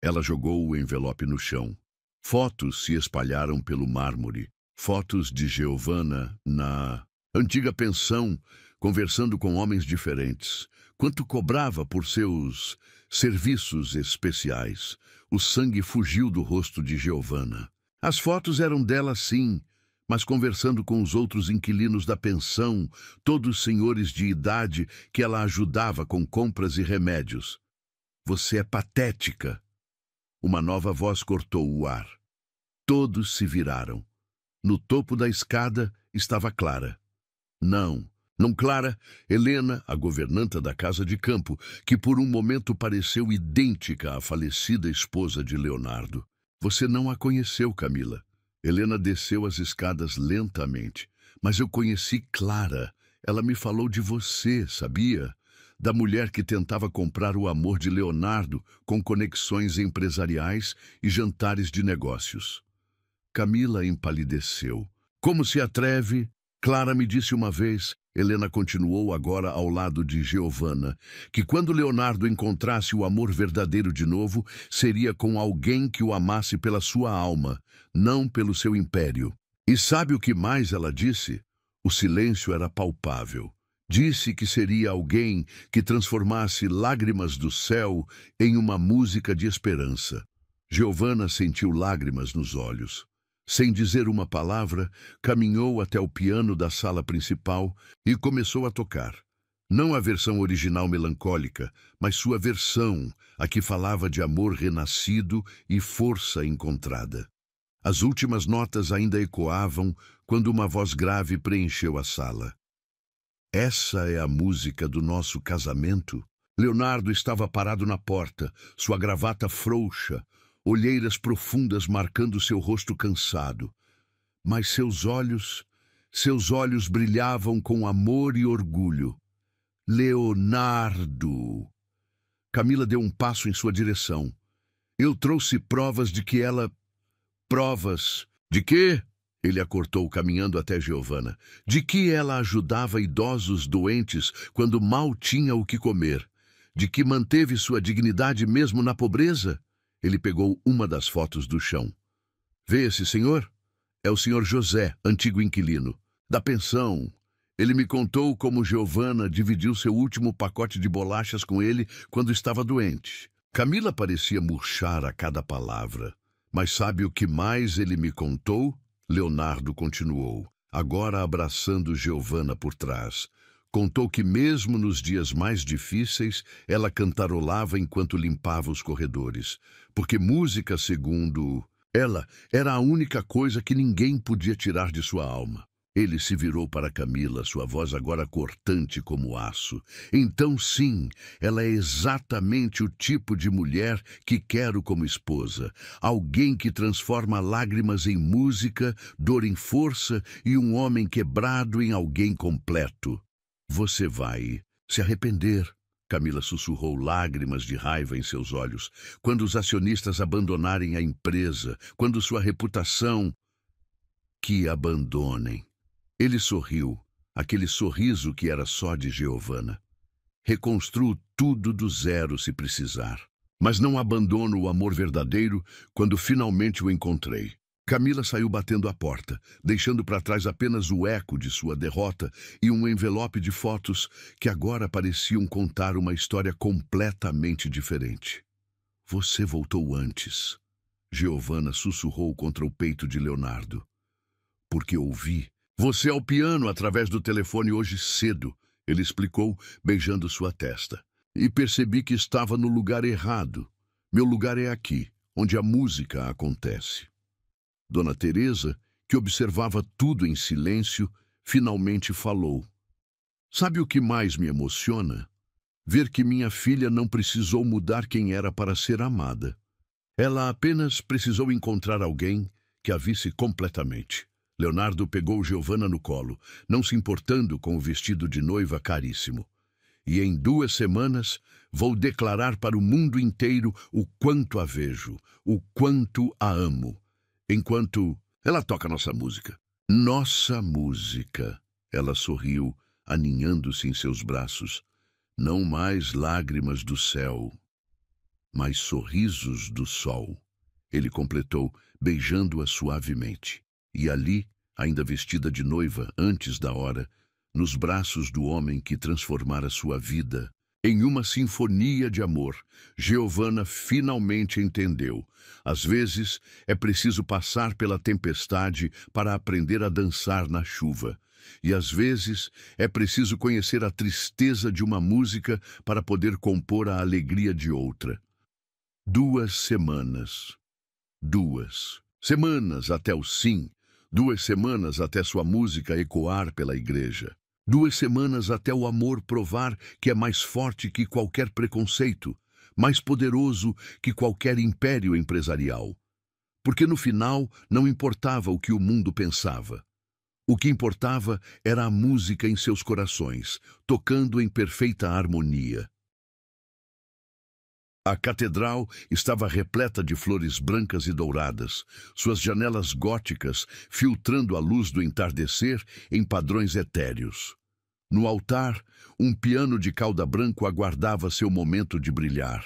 Ela jogou o envelope no chão. Fotos se espalharam pelo mármore. Fotos de Giovanna na antiga pensão, conversando com homens diferentes. Quanto cobrava por seus serviços especiais? O sangue fugiu do rosto de Giovanna. As fotos eram dela, sim, mas conversando com os outros inquilinos da pensão, todos senhores de idade que ela ajudava com compras e remédios. Você é patética. Uma nova voz cortou o ar. Todos se viraram. No topo da escada estava Clara. Não Clara, Helena, a governanta da casa de campo, que por um momento pareceu idêntica à falecida esposa de Leonardo. Você não a conheceu, Camila. Helena desceu as escadas lentamente. Mas eu conheci Clara. Ela me falou de você, sabia? Da mulher que tentava comprar o amor de Leonardo com conexões empresariais e jantares de negócios. Camila empalideceu. Como se atreve? Clara me disse uma vez, Helena continuou agora ao lado de Giovanna, que quando Leonardo encontrasse o amor verdadeiro de novo, seria com alguém que o amasse pela sua alma, não pelo seu império. E sabe o que mais ela disse? O silêncio era palpável. Disse que seria alguém que transformasse lágrimas do céu em uma música de esperança. Giovanna sentiu lágrimas nos olhos. Sem dizer uma palavra, caminhou até o piano da sala principal e começou a tocar. Não a versão original melancólica, mas sua versão, a que falava de amor renascido e força encontrada. As últimas notas ainda ecoavam quando uma voz grave preencheu a sala. Essa é a música do nosso casamento? Leonardo estava parado na porta, sua gravata frouxa, olheiras profundas marcando seu rosto cansado. Mas seus olhos brilhavam com amor e orgulho. Leonardo! Camila deu um passo em sua direção. Eu trouxe provas de que ela... Provas? De quê? Ele a cortou, caminhando até Giovanna. De que ela ajudava idosos doentes quando mal tinha o que comer. De que manteve sua dignidade mesmo na pobreza. Ele pegou uma das fotos do chão. Vê esse senhor? É o senhor José, antigo inquilino. Da pensão. Ele me contou como Giovanna dividiu seu último pacote de bolachas com ele quando estava doente. Camila parecia murchar a cada palavra. Mas sabe o que mais ele me contou? Leonardo continuou, agora abraçando Giovanna por trás. Contou que mesmo nos dias mais difíceis, ela cantarolava enquanto limpava os corredores. Porque música, segundo ela, era a única coisa que ninguém podia tirar de sua alma. Ele se virou para Camila, sua voz agora cortante como aço. Então, sim, ela é exatamente o tipo de mulher que quero como esposa. Alguém que transforma lágrimas em música, dor em força e um homem quebrado em alguém completo. Você vai se arrepender, Camila sussurrou, lágrimas de raiva em seus olhos, quando os acionistas abandonarem a empresa, quando sua reputação... Que abandonem. Ele sorriu, aquele sorriso que era só de Giovanna. Reconstruo tudo do zero se precisar. Mas não abandono o amor verdadeiro quando finalmente o encontrei. Camila saiu batendo a porta, deixando para trás apenas o eco de sua derrota e um envelope de fotos que agora pareciam contar uma história completamente diferente. Você voltou antes. Giovanna sussurrou contra o peito de Leonardo. Porque ouvi. Você ao piano através do telefone hoje cedo, ele explicou, beijando sua testa. E percebi que estava no lugar errado. Meu lugar é aqui, onde a música acontece. Dona Teresa, que observava tudo em silêncio, finalmente falou. Sabe o que mais me emociona? Ver que minha filha não precisou mudar quem era para ser amada. Ela apenas precisou encontrar alguém que a visse completamente. Leonardo pegou Giovanna no colo, não se importando com o vestido de noiva caríssimo. E em 2 semanas vou declarar para o mundo inteiro o quanto a vejo, o quanto a amo. Enquanto ela toca nossa música. Nossa música. Ela sorriu, aninhando-se em seus braços. Não mais lágrimas do céu, mas sorrisos do sol. Ele completou, beijando-a suavemente. E ali, ainda vestida de noiva antes da hora, nos braços do homem que transformara sua vida em uma sinfonia de amor, Giovanna finalmente entendeu. Às vezes, é preciso passar pela tempestade para aprender a dançar na chuva. E às vezes, é preciso conhecer a tristeza de uma música para poder compor a alegria de outra. 2 semanas. 2 semanas até o sim. 2 semanas até sua música ecoar pela igreja. 2 semanas até o amor provar que é mais forte que qualquer preconceito, mais poderoso que qualquer império empresarial. Porque no final não importava o que o mundo pensava. O que importava era a música em seus corações, tocando em perfeita harmonia. A catedral estava repleta de flores brancas e douradas, suas janelas góticas filtrando a luz do entardecer em padrões etéreos. No altar, um piano de cauda branco aguardava seu momento de brilhar.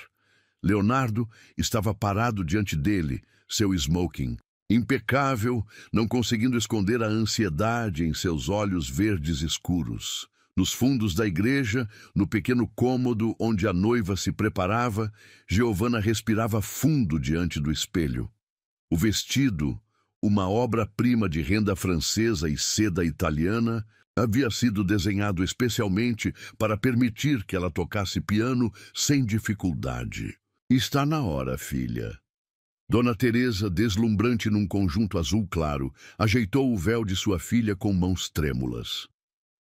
Leonardo estava parado diante dele, seu smoking, impecável, não conseguindo esconder a ansiedade em seus olhos verdes escuros. Nos fundos da igreja, no pequeno cômodo onde a noiva se preparava, Giovanna respirava fundo diante do espelho. O vestido, uma obra-prima de renda francesa e seda italiana, havia sido desenhado especialmente para permitir que ela tocasse piano sem dificuldade. Está na hora, filha. Dona Teresa, deslumbrante num conjunto azul claro, ajeitou o véu de sua filha com mãos trêmulas.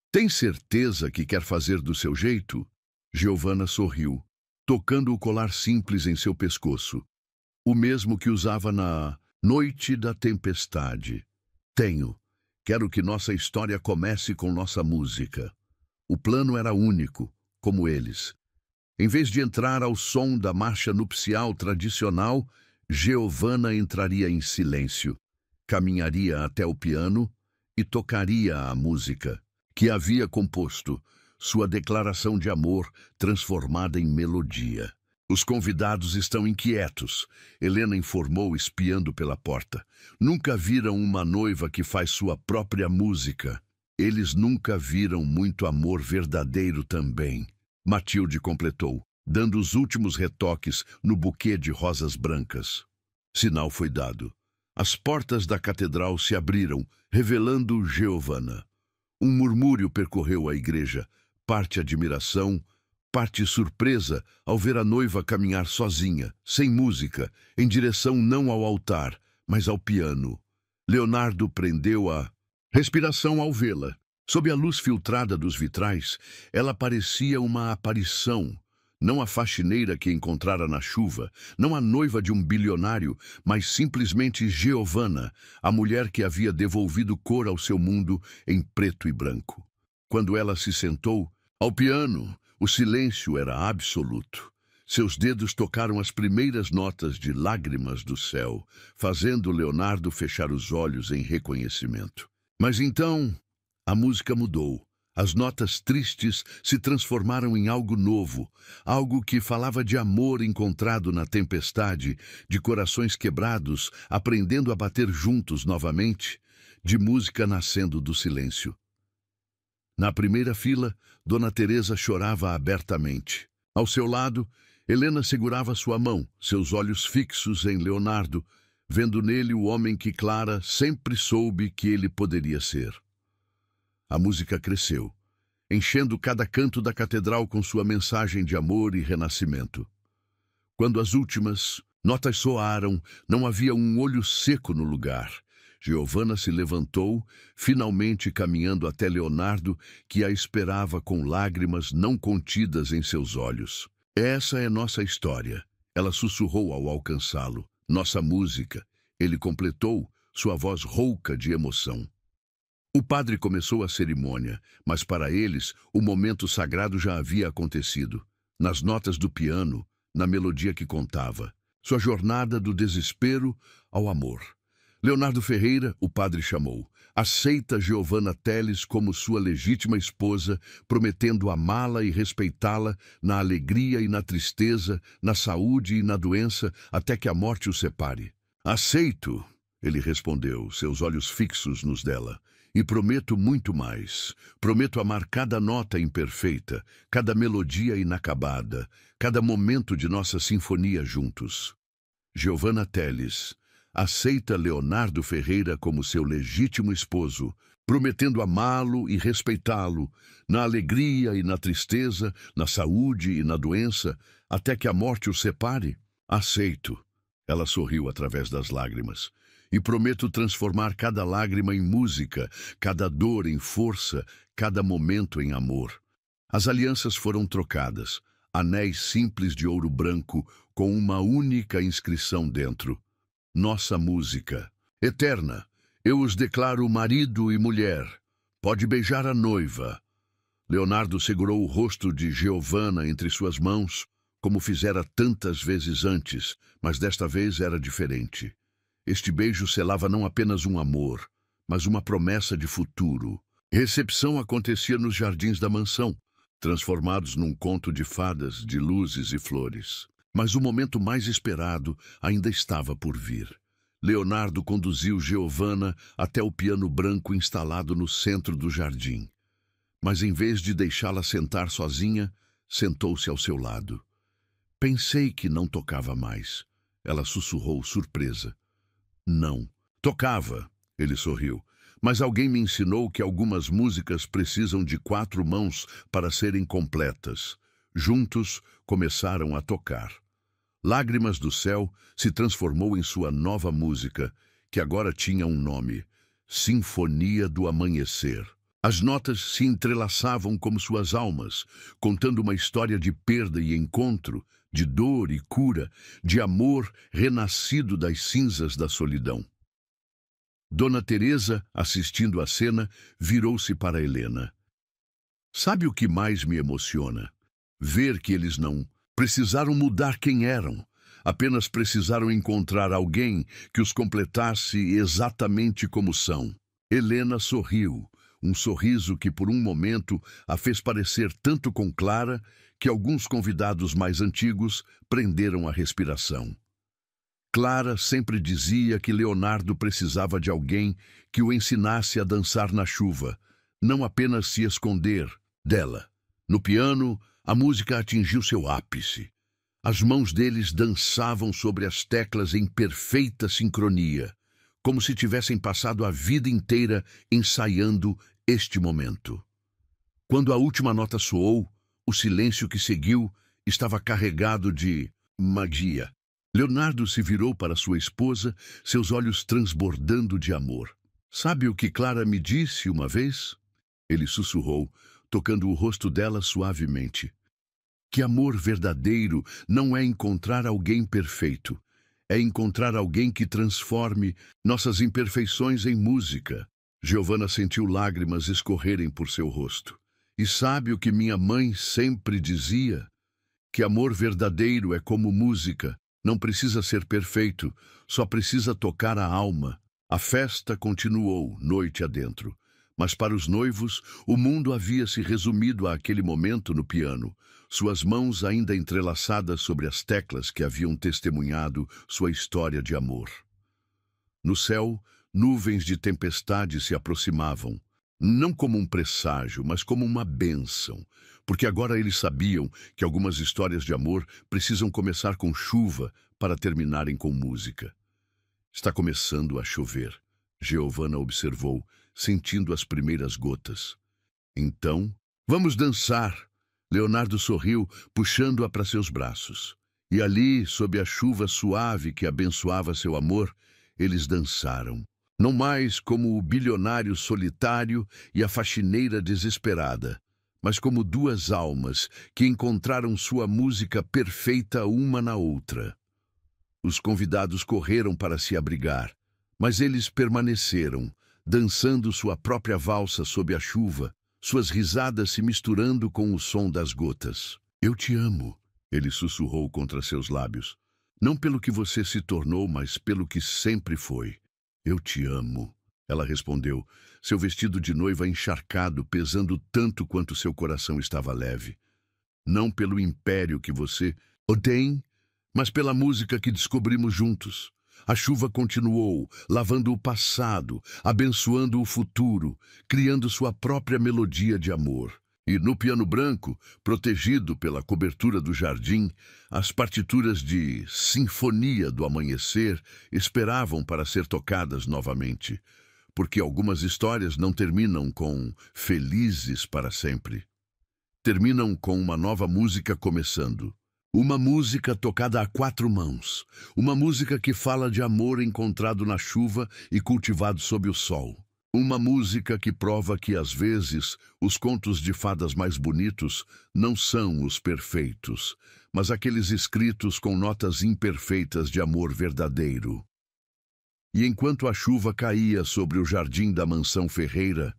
Tem certeza que quer fazer do seu jeito? Giovanna sorriu, tocando o colar simples em seu pescoço, o mesmo que usava na noite da tempestade. Tenho. Quero que nossa história comece com nossa música. O plano era único, como eles. Em vez de entrar ao som da marcha nupcial tradicional, Giovanna entraria em silêncio, caminharia até o piano e tocaria a música que havia composto, sua declaração de amor transformada em melodia. Os convidados estão inquietos, Helena informou espiando pela porta. Nunca viram uma noiva que faz sua própria música. Eles nunca viram muito amor verdadeiro também. Matilde completou, dando os últimos retoques no buquê de rosas brancas. Sinal foi dado. As portas da catedral se abriram, revelando Giovanna. Um murmúrio percorreu a igreja, parte admiração, parte surpresa ao ver a noiva caminhar sozinha, sem música, em direção não ao altar, mas ao piano. Leonardo prendeu a respiração ao vê-la. Sob a luz filtrada dos vitrais, ela parecia uma aparição. Não a faxineira que encontrara na chuva, não a noiva de um bilionário, mas simplesmente Giovanna, a mulher que havia devolvido cor ao seu mundo em preto e branco. Quando ela se sentou ao piano, o silêncio era absoluto. Seus dedos tocaram as primeiras notas de Lágrimas do Céu, fazendo Leonardo fechar os olhos em reconhecimento. Mas então, a música mudou. As notas tristes se transformaram em algo novo, algo que falava de amor encontrado na tempestade, de corações quebrados, aprendendo a bater juntos novamente, de música nascendo do silêncio. Na primeira fila, Dona Teresa chorava abertamente. Ao seu lado, Helena segurava sua mão, seus olhos fixos em Leonardo, vendo nele o homem que Clara sempre soube que ele poderia ser. A música cresceu, enchendo cada canto da catedral com sua mensagem de amor e renascimento. Quando as últimas notas soaram, não havia um olho seco no lugar. Giovanna se levantou, finalmente caminhando até Leonardo, que a esperava com lágrimas não contidas em seus olhos. Essa é nossa história, ela sussurrou ao alcançá-lo. Nossa música, ele completou, sua voz rouca de emoção. O padre começou a cerimônia, mas para eles o momento sagrado já havia acontecido. Nas notas do piano, na melodia que contava, sua jornada do desespero ao amor. Leonardo Ferreira, o padre chamou, aceita Giovanna Teles como sua legítima esposa, prometendo amá-la e respeitá-la na alegria e na tristeza, na saúde e na doença, até que a morte os separe. Aceito, ele respondeu, seus olhos fixos nos dela. E prometo muito mais. Prometo amar cada nota imperfeita, cada melodia inacabada, cada momento de nossa sinfonia juntos. Giovanna Teles aceita Leonardo Ferreira como seu legítimo esposo, prometendo amá-lo e respeitá-lo, na alegria e na tristeza, na saúde e na doença, até que a morte os separe? Aceito. Ela sorriu através das lágrimas. E prometo transformar cada lágrima em música, cada dor em força, cada momento em amor. As alianças foram trocadas, anéis simples de ouro branco com uma única inscrição dentro. Nossa música. Eterna, eu os declaro marido e mulher. Pode beijar a noiva. Leonardo segurou o rosto de Giovanna entre suas mãos, como fizera tantas vezes antes, mas desta vez era diferente. Este beijo selava não apenas um amor, mas uma promessa de futuro. Recepção acontecia nos jardins da mansão, transformados num conto de fadas, de luzes e flores. Mas o momento mais esperado ainda estava por vir. Leonardo conduziu Giovanna até o piano branco instalado no centro do jardim. Mas em vez de deixá-la sentar sozinha, sentou-se ao seu lado. Pensei que não tocava mais. Ela sussurrou, surpresa. Não. Tocava, ele sorriu, mas alguém me ensinou que algumas músicas precisam de 4 mãos para serem completas. Juntos, começaram a tocar. Lágrimas do Céu se transformou em sua nova música, que agora tinha um nome, Sinfonia do Amanhecer. As notas se entrelaçavam como suas almas, contando uma história de perda e encontro, de dor e cura, de amor renascido das cinzas da solidão. Dona Teresa, assistindo à cena, virou-se para Helena. Sabe o que mais me emociona? Ver que eles não precisaram mudar quem eram, apenas precisaram encontrar alguém que os completasse exatamente como são. Helena sorriu, um sorriso que por um momento a fez parecer tanto com Clara que alguns convidados mais antigos prenderam a respiração. Clara sempre dizia que Leonardo precisava de alguém que o ensinasse a dançar na chuva, não apenas se esconder dela. No piano, a música atingiu seu ápice. As mãos deles dançavam sobre as teclas em perfeita sincronia, como se tivessem passado a vida inteira ensaiando este momento. Quando a última nota soou, o silêncio que seguiu estava carregado de magia. Leonardo se virou para sua esposa, seus olhos transbordando de amor. "Sabe o que Clara me disse uma vez?" Ele sussurrou, tocando o rosto dela suavemente. "Que amor verdadeiro não é encontrar alguém perfeito. É encontrar alguém que transforme nossas imperfeições em música." Giovanna sentiu lágrimas escorrerem por seu rosto. "E sabe o que minha mãe sempre dizia? Que amor verdadeiro é como música. Não precisa ser perfeito, só precisa tocar a alma." A festa continuou, noite adentro. Mas para os noivos, o mundo havia se resumido àquele momento no piano, suas mãos ainda entrelaçadas sobre as teclas que haviam testemunhado sua história de amor. No céu, nuvens de tempestade se aproximavam, não como um presságio, mas como uma bênção, porque agora eles sabiam que algumas histórias de amor precisam começar com chuva para terminarem com música. "Está começando a chover", Giovanna observou, sentindo as primeiras gotas. "Então, vamos dançar." Leonardo sorriu, puxando-a para seus braços. E ali, sob a chuva suave que abençoava seu amor, eles dançaram. Não mais como o bilionário solitário e a faxineira desesperada, mas como duas almas que encontraram sua música perfeita uma na outra. Os convidados correram para se abrigar, mas eles permaneceram, dançando sua própria valsa sob a chuva, suas risadas se misturando com o som das gotas. "Eu te amo", ele sussurrou contra seus lábios. "Não pelo que você se tornou, mas pelo que sempre foi." "Eu te amo", ela respondeu, seu vestido de noiva encharcado, pesando tanto quanto seu coração estava leve. "Não pelo império que você tem, mas pela música que descobrimos juntos." A chuva continuou, lavando o passado, abençoando o futuro, criando sua própria melodia de amor. E no piano branco, protegido pela cobertura do jardim, as partituras de Sinfonia do Amanhecer esperavam para ser tocadas novamente, porque algumas histórias não terminam com felizes para sempre. Terminam com uma nova música começando. Uma música tocada a quatro mãos. Uma música que fala de amor encontrado na chuva e cultivado sob o sol. Uma música que prova que, às vezes, os contos de fadas mais bonitos não são os perfeitos, mas aqueles escritos com notas imperfeitas de amor verdadeiro. E enquanto a chuva caía sobre o jardim da mansão Ferreira,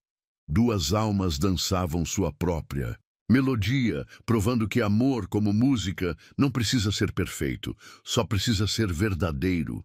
duas almas dançavam sua própria melodia, provando que amor, como música, não precisa ser perfeito, só precisa ser verdadeiro.